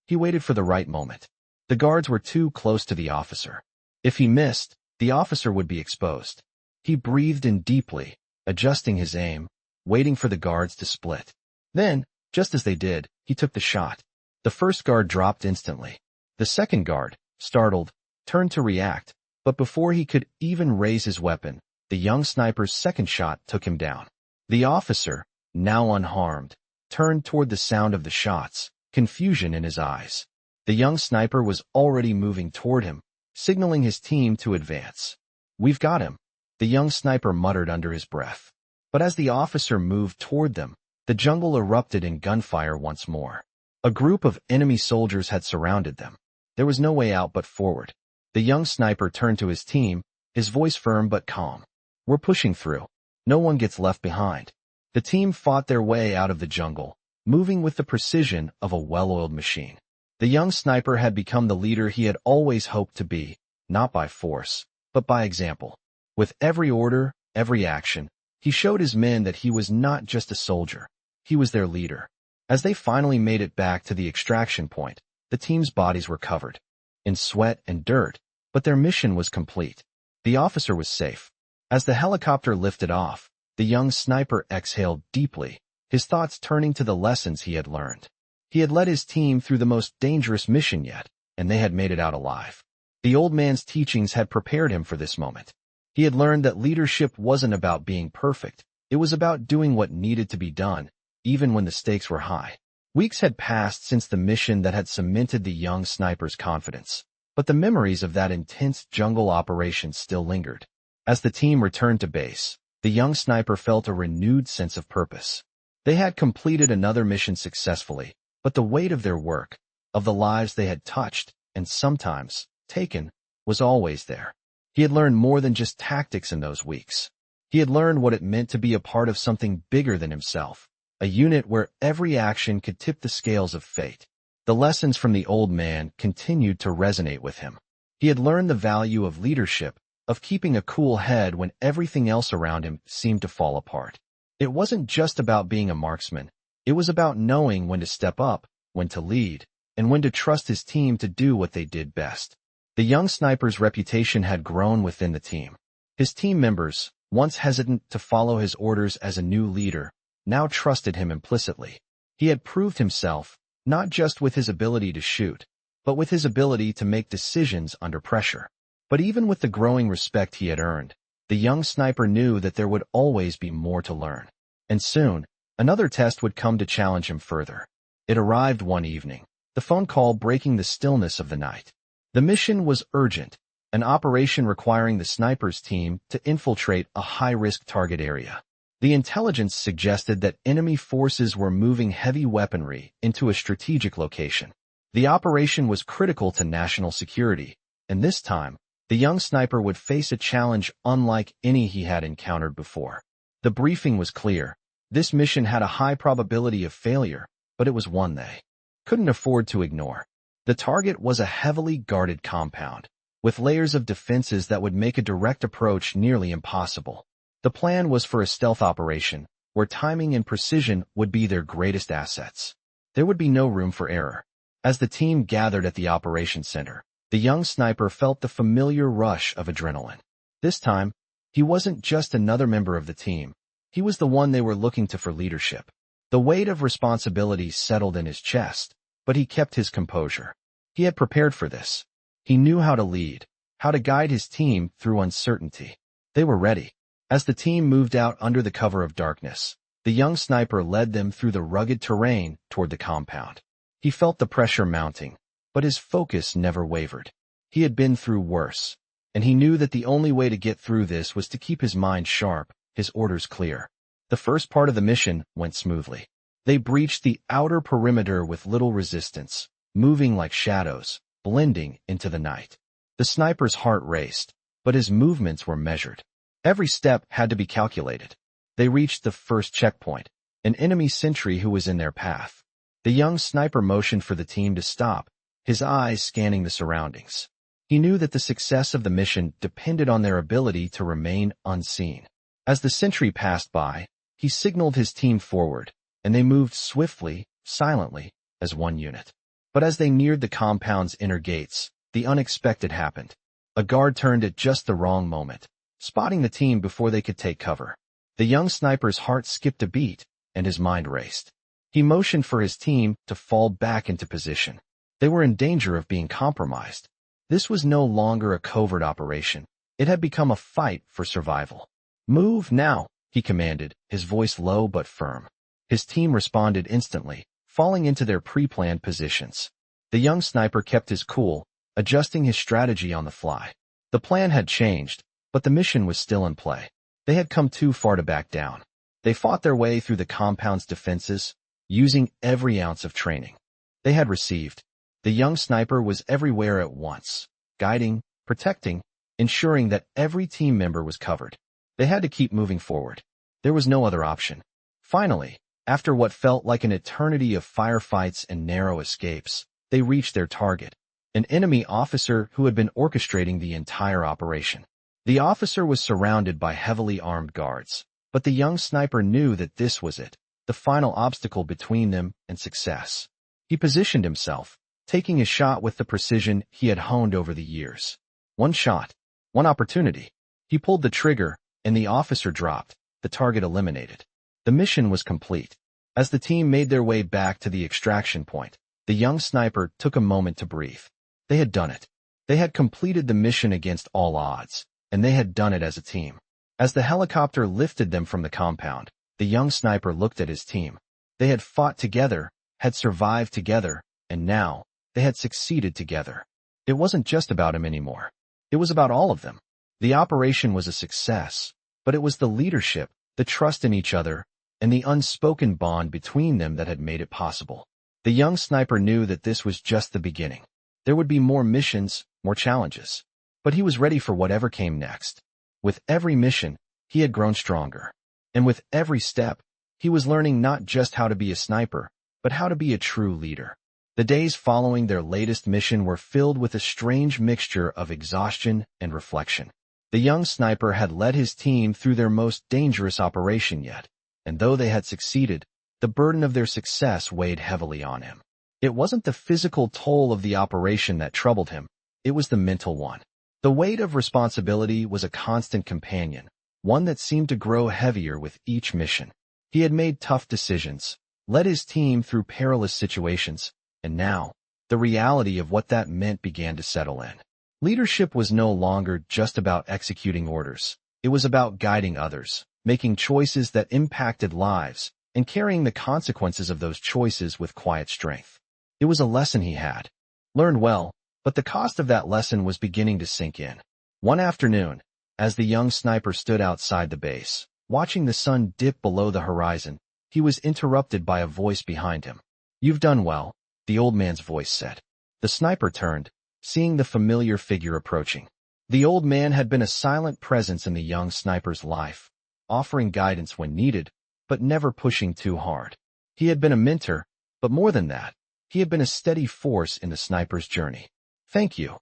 A: He waited for the right moment. The guards were too close to the officer. If he missed, the officer would be exposed. He breathed in deeply, adjusting his aim, waiting for the guards to split. Then, just as they did, he took the shot. The first guard dropped instantly. The second guard, startled, turned to react, but before he could even raise his weapon, the young sniper's second shot took him down. The officer, now unharmed, turned toward the sound of the shots, confusion in his eyes. The young sniper was already moving toward him, signaling his team to advance. "We've got him," the young sniper muttered under his breath. But as the officer moved toward them, the jungle erupted in gunfire once more. A group of enemy soldiers had surrounded them. There was no way out but forward. The young sniper turned to his team, his voice firm but calm. "We're pushing through. No one gets left behind." The team fought their way out of the jungle, moving with the precision of a well-oiled machine. The young sniper had become the leader he had always hoped to be, not by force, but by example. With every order, every action, he showed his men that he was not just a soldier. He was their leader. As they finally made it back to the extraction point, the team's bodies were covered in sweat and dirt, but their mission was complete. The officer was safe. As the helicopter lifted off, the young sniper exhaled deeply, his thoughts turning to the lessons he had learned. He had led his team through the most dangerous mission yet, and they had made it out alive. The old man's teachings had prepared him for this moment. He had learned that leadership wasn't about being perfect. It was about doing what needed to be done, even when the stakes were high. Weeks had passed since the mission that had cemented the young sniper's confidence, but the memories of that intense jungle operation still lingered. As the team returned to base, the young sniper felt a renewed sense of purpose. They had completed another mission successfully, but the weight of their work, of the lives they had touched, and sometimes taken, was always there. He had learned more than just tactics in those weeks. He had learned what it meant to be a part of something bigger than himself, a unit where every action could tip the scales of fate. The lessons from the old man continued to resonate with him. He had learned the value of leadership, of keeping a cool head when everything else around him seemed to fall apart. It wasn't just about being a marksman. It was about knowing when to step up, when to lead, and when to trust his team to do what they did best. The young sniper's reputation had grown within the team. His team members, once hesitant to follow his orders as a new leader, now trusted him implicitly. He had proved himself, not just with his ability to shoot, but with his ability to make decisions under pressure. But even with the growing respect he had earned, the young sniper knew that there would always be more to learn. And soon, another test would come to challenge him further. It arrived one evening, the phone call breaking the stillness of the night. The mission was urgent, an operation requiring the sniper's team to infiltrate a high-risk target area. The intelligence suggested that enemy forces were moving heavy weaponry into a strategic location. The operation was critical to national security, and this time, the young sniper would face a challenge unlike any he had encountered before. The briefing was clear. This mission had a high probability of failure, but it was one they couldn't afford to ignore. The target was a heavily guarded compound, with layers of defenses that would make a direct approach nearly impossible. The plan was for a stealth operation, where timing and precision would be their greatest assets. There would be no room for error. As the team gathered at the operations center, the young sniper felt the familiar rush of adrenaline. This time, he wasn't just another member of the team. He was the one they were looking to for leadership. The weight of responsibility settled in his chest, but he kept his composure. He had prepared for this. He knew how to lead, how to guide his team through uncertainty. They were ready. As the team moved out under the cover of darkness, the young sniper led them through the rugged terrain toward the compound. He felt the pressure mounting, but his focus never wavered. He had been through worse, and he knew that the only way to get through this was to keep his mind sharp, his orders clear. The first part of the mission went smoothly. They breached the outer perimeter with little resistance, moving like shadows, blending into the night. The sniper's heart raced, but his movements were measured. Every step had to be calculated. They reached the first checkpoint, an enemy sentry who was in their path. The young sniper motioned for the team to stop, his eyes scanning the surroundings. He knew that the success of the mission depended on their ability to remain unseen. As the sentry passed by, he signaled his team forward, and they moved swiftly, silently, as one unit. But as they neared the compound's inner gates, the unexpected happened. A guard turned at just the wrong moment, spotting the team before they could take cover. The young sniper's heart skipped a beat, and his mind raced. He motioned for his team to fall back into position. They were in danger of being compromised. This was no longer a covert operation. It had become a fight for survival. "Move now," he commanded, his voice low but firm. His team responded instantly, falling into their pre-planned positions. The young sniper kept his cool, adjusting his strategy on the fly. The plan had changed, but the mission was still in play. They had come too far to back down. They fought their way through the compound's defenses, using every ounce of training they had received. The young sniper was everywhere at once, guiding, protecting, ensuring that every team member was covered. They had to keep moving forward. There was no other option. Finally, after what felt like an eternity of firefights and narrow escapes, they reached their target, an enemy officer who had been orchestrating the entire operation. The officer was surrounded by heavily armed guards, but the young sniper knew that this was it, the final obstacle between them and success. He positioned himself, taking his shot with the precision he had honed over the years. One shot, one opportunity. He pulled the trigger, and the officer dropped, the target eliminated. The mission was complete. As the team made their way back to the extraction point, the young sniper took a moment to breathe. They had done it. They had completed the mission against all odds, and they had done it as a team. As the helicopter lifted them from the compound, the young sniper looked at his team. They had fought together, had survived together, and now, they had succeeded together. It wasn't just about him anymore. It was about all of them. The operation was a success, but it was the leadership, the trust in each other, and the unspoken bond between them that had made it possible. The young sniper knew that this was just the beginning. There would be more missions, more challenges. But he was ready for whatever came next. With every mission, he had grown stronger. And with every step, he was learning not just how to be a sniper, but how to be a true leader. The days following their latest mission were filled with a strange mixture of exhaustion and reflection. The young sniper had led his team through their most dangerous operation yet, and though they had succeeded, the burden of their success weighed heavily on him. It wasn't the physical toll of the operation that troubled him, it was the mental one. The weight of responsibility was a constant companion, one that seemed to grow heavier with each mission. He had made tough decisions, led his team through perilous situations, and now, the reality of what that meant began to settle in. Leadership was no longer just about executing orders. It was about guiding others, making choices that impacted lives, and carrying the consequences of those choices with quiet strength. It was a lesson he had learned well, but the cost of that lesson was beginning to sink in. One afternoon, as the young sniper stood outside the base, watching the sun dip below the horizon, he was interrupted by a voice behind him. "You've done well," the old man's voice said. The sniper turned, seeing the familiar figure approaching. The old man had been a silent presence in the young sniper's life, offering guidance when needed, but never pushing too hard. He had been a mentor, but more than that, he had been a steady force in the sniper's journey. "Thank you,"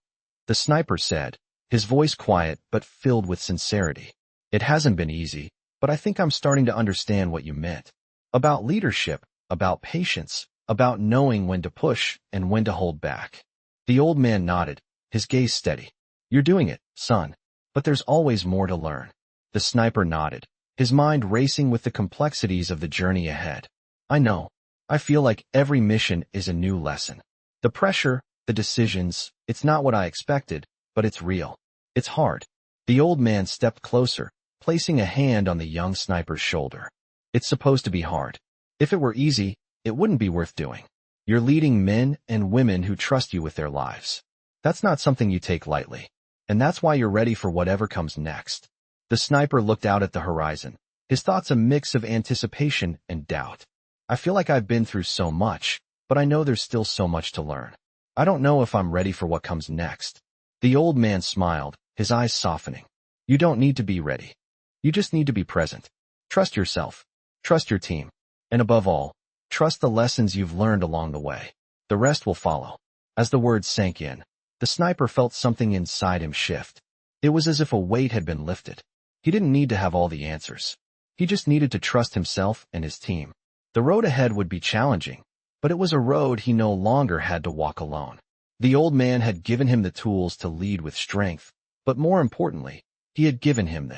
A: the sniper said, his voice quiet but filled with sincerity. "It hasn't been easy, but I think I'm starting to understand what you meant. About leadership, about patience, about knowing when to push and when to hold back." The old man nodded, his gaze steady. "You're doing it, son, but there's always more to learn." The sniper nodded, his mind racing with the complexities of the journey ahead. "I know. I feel like every mission is a new lesson. The pressure, the decisions, it's not what I expected, but it's real. It's hard." The old man stepped closer, placing a hand on the young sniper's shoulder. "It's supposed to be hard. If it were easy, it wouldn't be worth doing. You're leading men and women who trust you with their lives. That's not something you take lightly. And that's why you're ready for whatever comes next." The sniper looked out at the horizon, his thoughts a mix of anticipation and doubt. I feel like I've been through so much, but I know there's still so much to learn. I don't know if I'm ready for what comes next. The old man smiled, his eyes softening. You don't need to be ready. You just need to be present. Trust yourself. Trust your team. And above all, trust the lessons you've learned along the way. The rest will follow. As the words sank in, the sniper felt something inside him shift. It was as if a weight had been lifted. He didn't need to have all the answers. He just needed to trust himself and his team. The road ahead would be challenging, but it was a road he no longer had to walk alone. The old man had given him the tools to lead with strength, but more importantly, he had given him the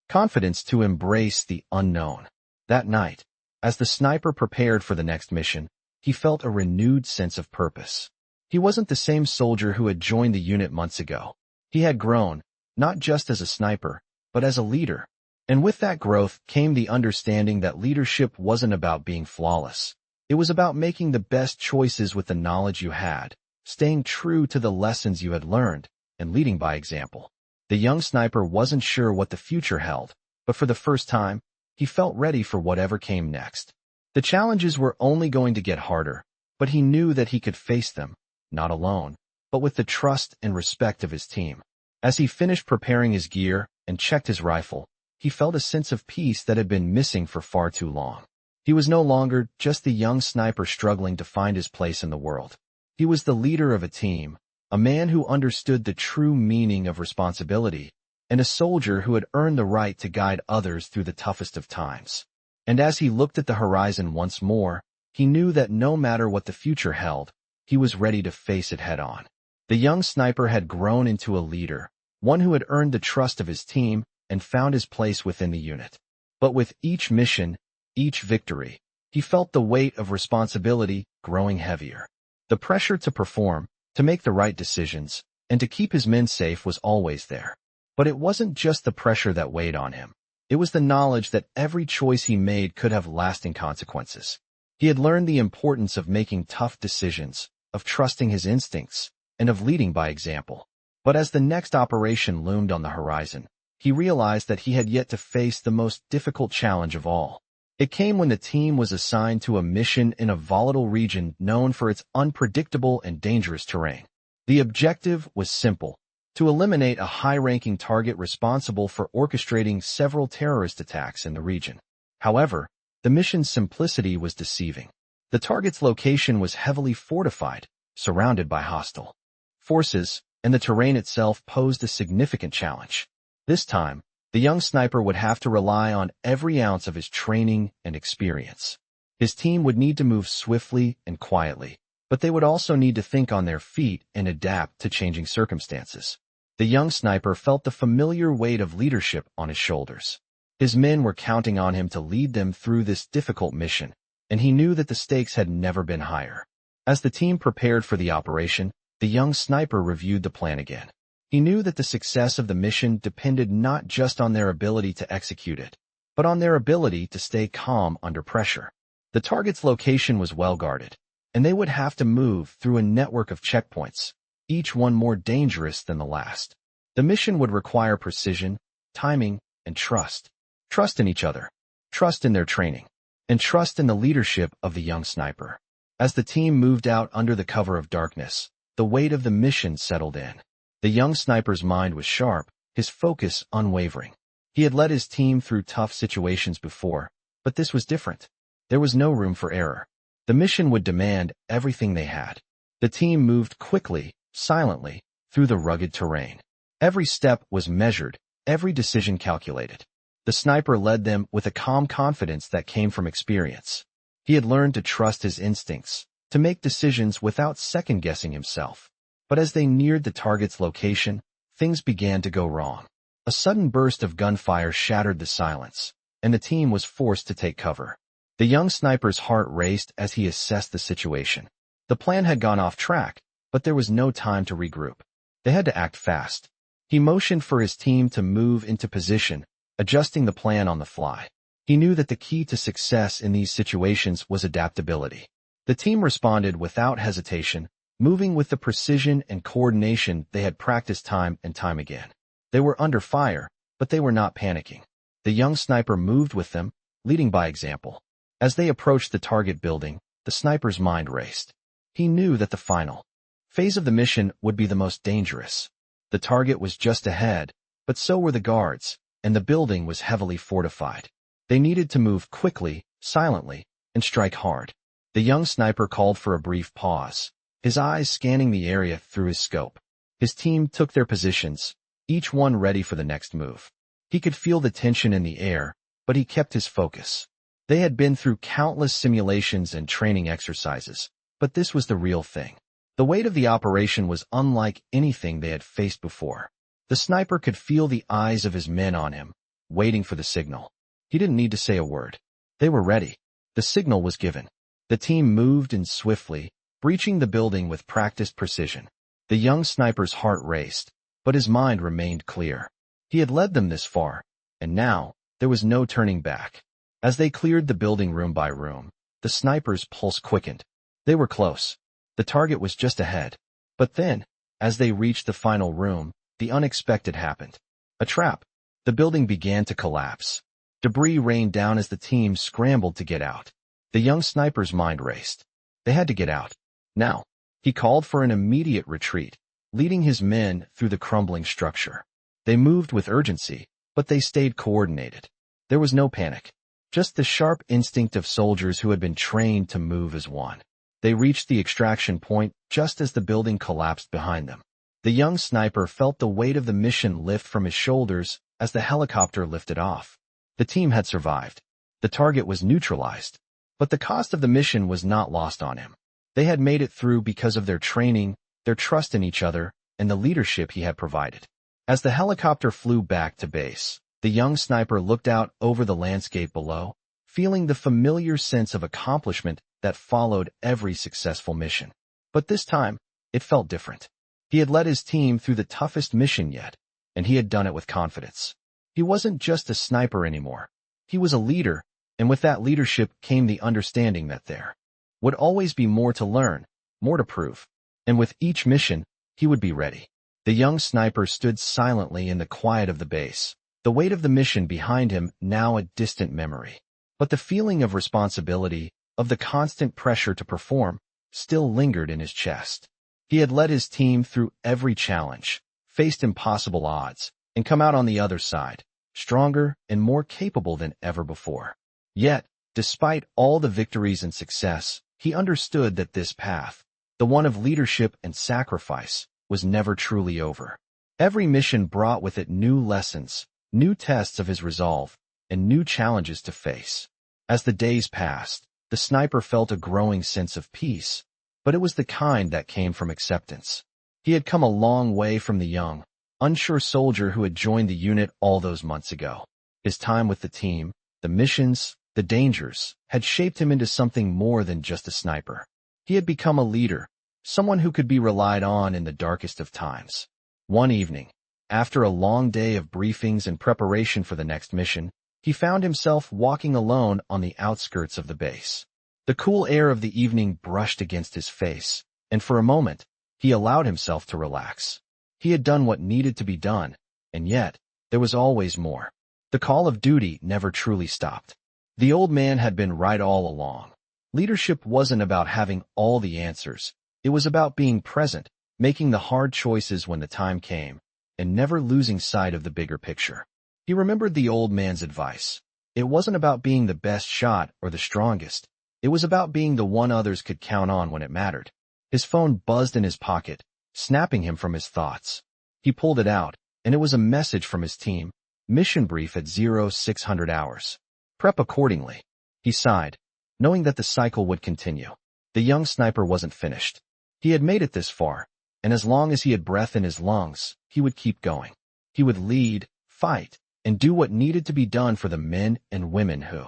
A: confidence to embrace the unknown. That night, as the sniper prepared for the next mission, he felt a renewed sense of purpose. He wasn't the same soldier who had joined the unit months ago. He had grown, not just as a sniper, but as a leader. And with that growth came the understanding that leadership wasn't about being flawless. It was about making the best choices with the knowledge you had, staying true to the lessons you had learned, and leading by example. The young sniper wasn't sure what the future held, but for the first time, he felt ready for whatever came next. The challenges were only going to get harder, but he knew that he could face them, not alone, but with the trust and respect of his team. As he finished preparing his gear and checked his rifle, he felt a sense of peace that had been missing for far too long. He was no longer just the young sniper struggling to find his place in the world. He was the leader of a team, a man who understood the true meaning of responsibility, and a soldier who had earned the right to guide others through the toughest of times. And as he looked at the horizon once more, he knew that no matter what the future held, he was ready to face it head-on. The young sniper had grown into a leader, one who had earned the trust of his team and found his place within the unit. But with each mission, each victory, he felt the weight of responsibility growing heavier. The pressure to perform, to make the right decisions, and to keep his men safe was always there. But it wasn't just the pressure that weighed on him. It was the knowledge that every choice he made could have lasting consequences. He had learned the importance of making tough decisions, of trusting his instincts, and of leading by example. But as the next operation loomed on the horizon, he realized that he had yet to face the most difficult challenge of all. It came when the team was assigned to a mission in a volatile region known for its unpredictable and dangerous terrain. The objective was simple: to eliminate a high-ranking target responsible for orchestrating several terrorist attacks in the region. However, the mission's simplicity was deceiving. The target's location was heavily fortified, surrounded by hostile forces, and the terrain itself posed a significant challenge. This time, the young sniper would have to rely on every ounce of his training and experience. His team would need to move swiftly and quietly, but they would also need to think on their feet and adapt to changing circumstances. The young sniper felt the familiar weight of leadership on his shoulders. His men were counting on him to lead them through this difficult mission, and he knew that the stakes had never been higher. As the team prepared for the operation, the young sniper reviewed the plan again. He knew that the success of the mission depended not just on their ability to execute it, but on their ability to stay calm under pressure. The target's location was well guarded, and they would have to move through a network of checkpoints, each one more dangerous than the last. The mission would require precision, timing, and trust. Trust in each other, trust in their training, and trust in the leadership of the young sniper. As the team moved out under the cover of darkness, the weight of the mission settled in. The young sniper's mind was sharp, his focus unwavering. He had led his team through tough situations before, but this was different. There was no room for error. The mission would demand everything they had. The team moved quickly, silently, through the rugged terrain. Every step was measured, every decision calculated. The sniper led them with a calm confidence that came from experience. He had learned to trust his instincts, to make decisions without second-guessing himself. But as they neared the target's location, things began to go wrong. A sudden burst of gunfire shattered the silence, and the team was forced to take cover. The young sniper's heart raced as he assessed the situation. The plan had gone off track, but there was no time to regroup. They had to act fast. He motioned for his team to move into position, adjusting the plan on the fly. He knew that the key to success in these situations was adaptability. The team responded without hesitation, moving with the precision and coordination they had practiced time and time again. They were under fire, but they were not panicking. The young sniper moved with them, leading by example. As they approached the target building, the sniper's mind raced. He knew that the final phase of the mission would be the most dangerous. The target was just ahead, but so were the guards, and the building was heavily fortified. They needed to move quickly, silently, and strike hard. The young sniper called for a brief pause, his eyes scanning the area through his scope. His team took their positions, each one ready for the next move. He could feel the tension in the air, but he kept his focus. They had been through countless simulations and training exercises, but this was the real thing. The weight of the operation was unlike anything they had faced before. The sniper could feel the eyes of his men on him, waiting for the signal. He didn't need to say a word. They were ready. The signal was given. The team moved in swiftly, breaching the building with practiced precision. The young sniper's heart raced, but his mind remained clear. He had led them this far, and now there was no turning back. As they cleared the building room by room, the sniper's pulse quickened. They were close. The target was just ahead. But then, as they reached the final room, the unexpected happened. A trap. The building began to collapse. Debris rained down as the team scrambled to get out. The young sniper's mind raced. They had to get out. Now. He called for an immediate retreat, leading his men through the crumbling structure. They moved with urgency, but they stayed coordinated. There was no panic, just the sharp instinct of soldiers who had been trained to move as one. They reached the extraction point just as the building collapsed behind them. The young sniper felt the weight of the mission lift from his shoulders as the helicopter lifted off. The team had survived. The target was neutralized, but the cost of the mission was not lost on him. They had made it through because of their training, their trust in each other, and the leadership he had provided. As the helicopter flew back to base, the young sniper looked out over the landscape below, feeling the familiar sense of accomplishment that followed every successful mission. But this time, it felt different. He had led his team through the toughest mission yet, and he had done it with confidence. He wasn't just a sniper anymore. He was a leader, and with that leadership came the understanding that there would always be more to learn, more to prove. And with each mission, he would be ready. The young sniper stood silently in the quiet of the base, the weight of the mission behind him now a distant memory. But the feeling of responsibility, of the constant pressure to perform, still lingered in his chest. He had led his team through every challenge, faced impossible odds, and come out on the other side, stronger and more capable than ever before. Yet, despite all the victories and success, he understood that this path, the one of leadership and sacrifice, was never truly over. Every mission brought with it new lessons, new tests of his resolve, and new challenges to face. As the days passed, the sniper felt a growing sense of peace, but it was the kind that came from acceptance. He had come a long way from the young, unsure soldier who had joined the unit all those months ago. His time with the team, the missions, the dangers, had shaped him into something more than just a sniper. He had become a leader, someone who could be relied on in the darkest of times. One evening, after a long day of briefings and preparation for the next mission, he found himself walking alone on the outskirts of the base. The cool air of the evening brushed against his face, and for a moment, he allowed himself to relax. He had done what needed to be done, and yet, there was always more. The call of duty never truly stopped. The old man had been right all along. Leadership wasn't about having all the answers. It was about being present, making the hard choices when the time came, and never losing sight of the bigger picture. He remembered the old man's advice. It wasn't about being the best shot or the strongest. It was about being the one others could count on when it mattered. His phone buzzed in his pocket, snapping him from his thoughts. He pulled it out, and it was a message from his team. Mission brief at 0600 hours. Prep accordingly. He sighed, knowing that the cycle would continue. The young sniper wasn't finished. He had made it this far, and as long as he had breath in his lungs, he would keep going. He would lead, fight, and do what needed to be done for the men and women who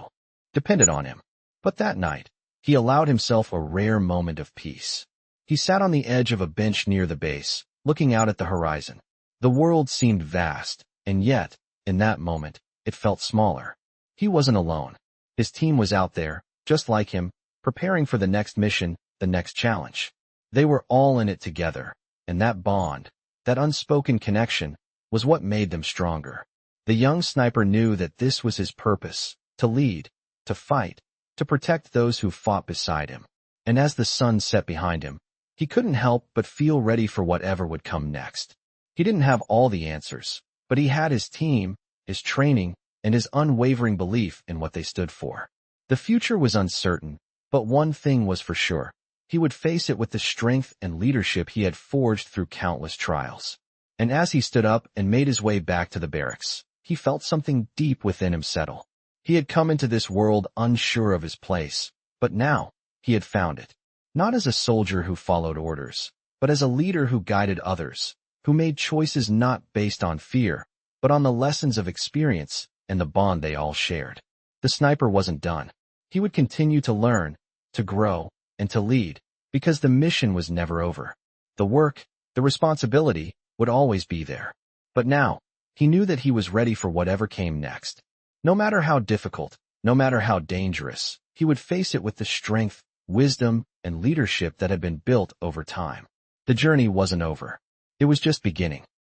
A: depended on him. But that night, he allowed himself a rare moment of peace. He sat on the edge of a bench near the base, looking out at the horizon. The world seemed vast, and yet, in that moment, it felt smaller. He wasn't alone. His team was out there, just like him, preparing for the next mission, the next challenge. They were all in it together, and that bond, that unspoken connection, was what made them stronger. The young sniper knew that this was his purpose, to lead, to fight, to protect those who fought beside him. And as the sun set behind him, he couldn't help but feel ready for whatever would come next. He didn't have all the answers, but he had his team, his training, and his unwavering belief in what they stood for. The future was uncertain, but one thing was for sure. He would face it with the strength and leadership he had forged through countless trials. And as he stood up and made his way back to the barracks, he felt something deep within him settle. He had come into this world unsure of his place, but now he had found it. Not as a soldier who followed orders, but as a leader who guided others, who made choices not based on fear, but on the lessons of experience and the bond they all shared. The sniper wasn't done. He would continue to learn, to grow, and to lead, because the mission was never over. The work, the responsibility, would always be there. But now, he knew that he was ready for whatever came next. No matter how difficult, no matter how dangerous, he would face it with the strength, wisdom, and leadership that had been built over time. The journey wasn't over. It was just beginning.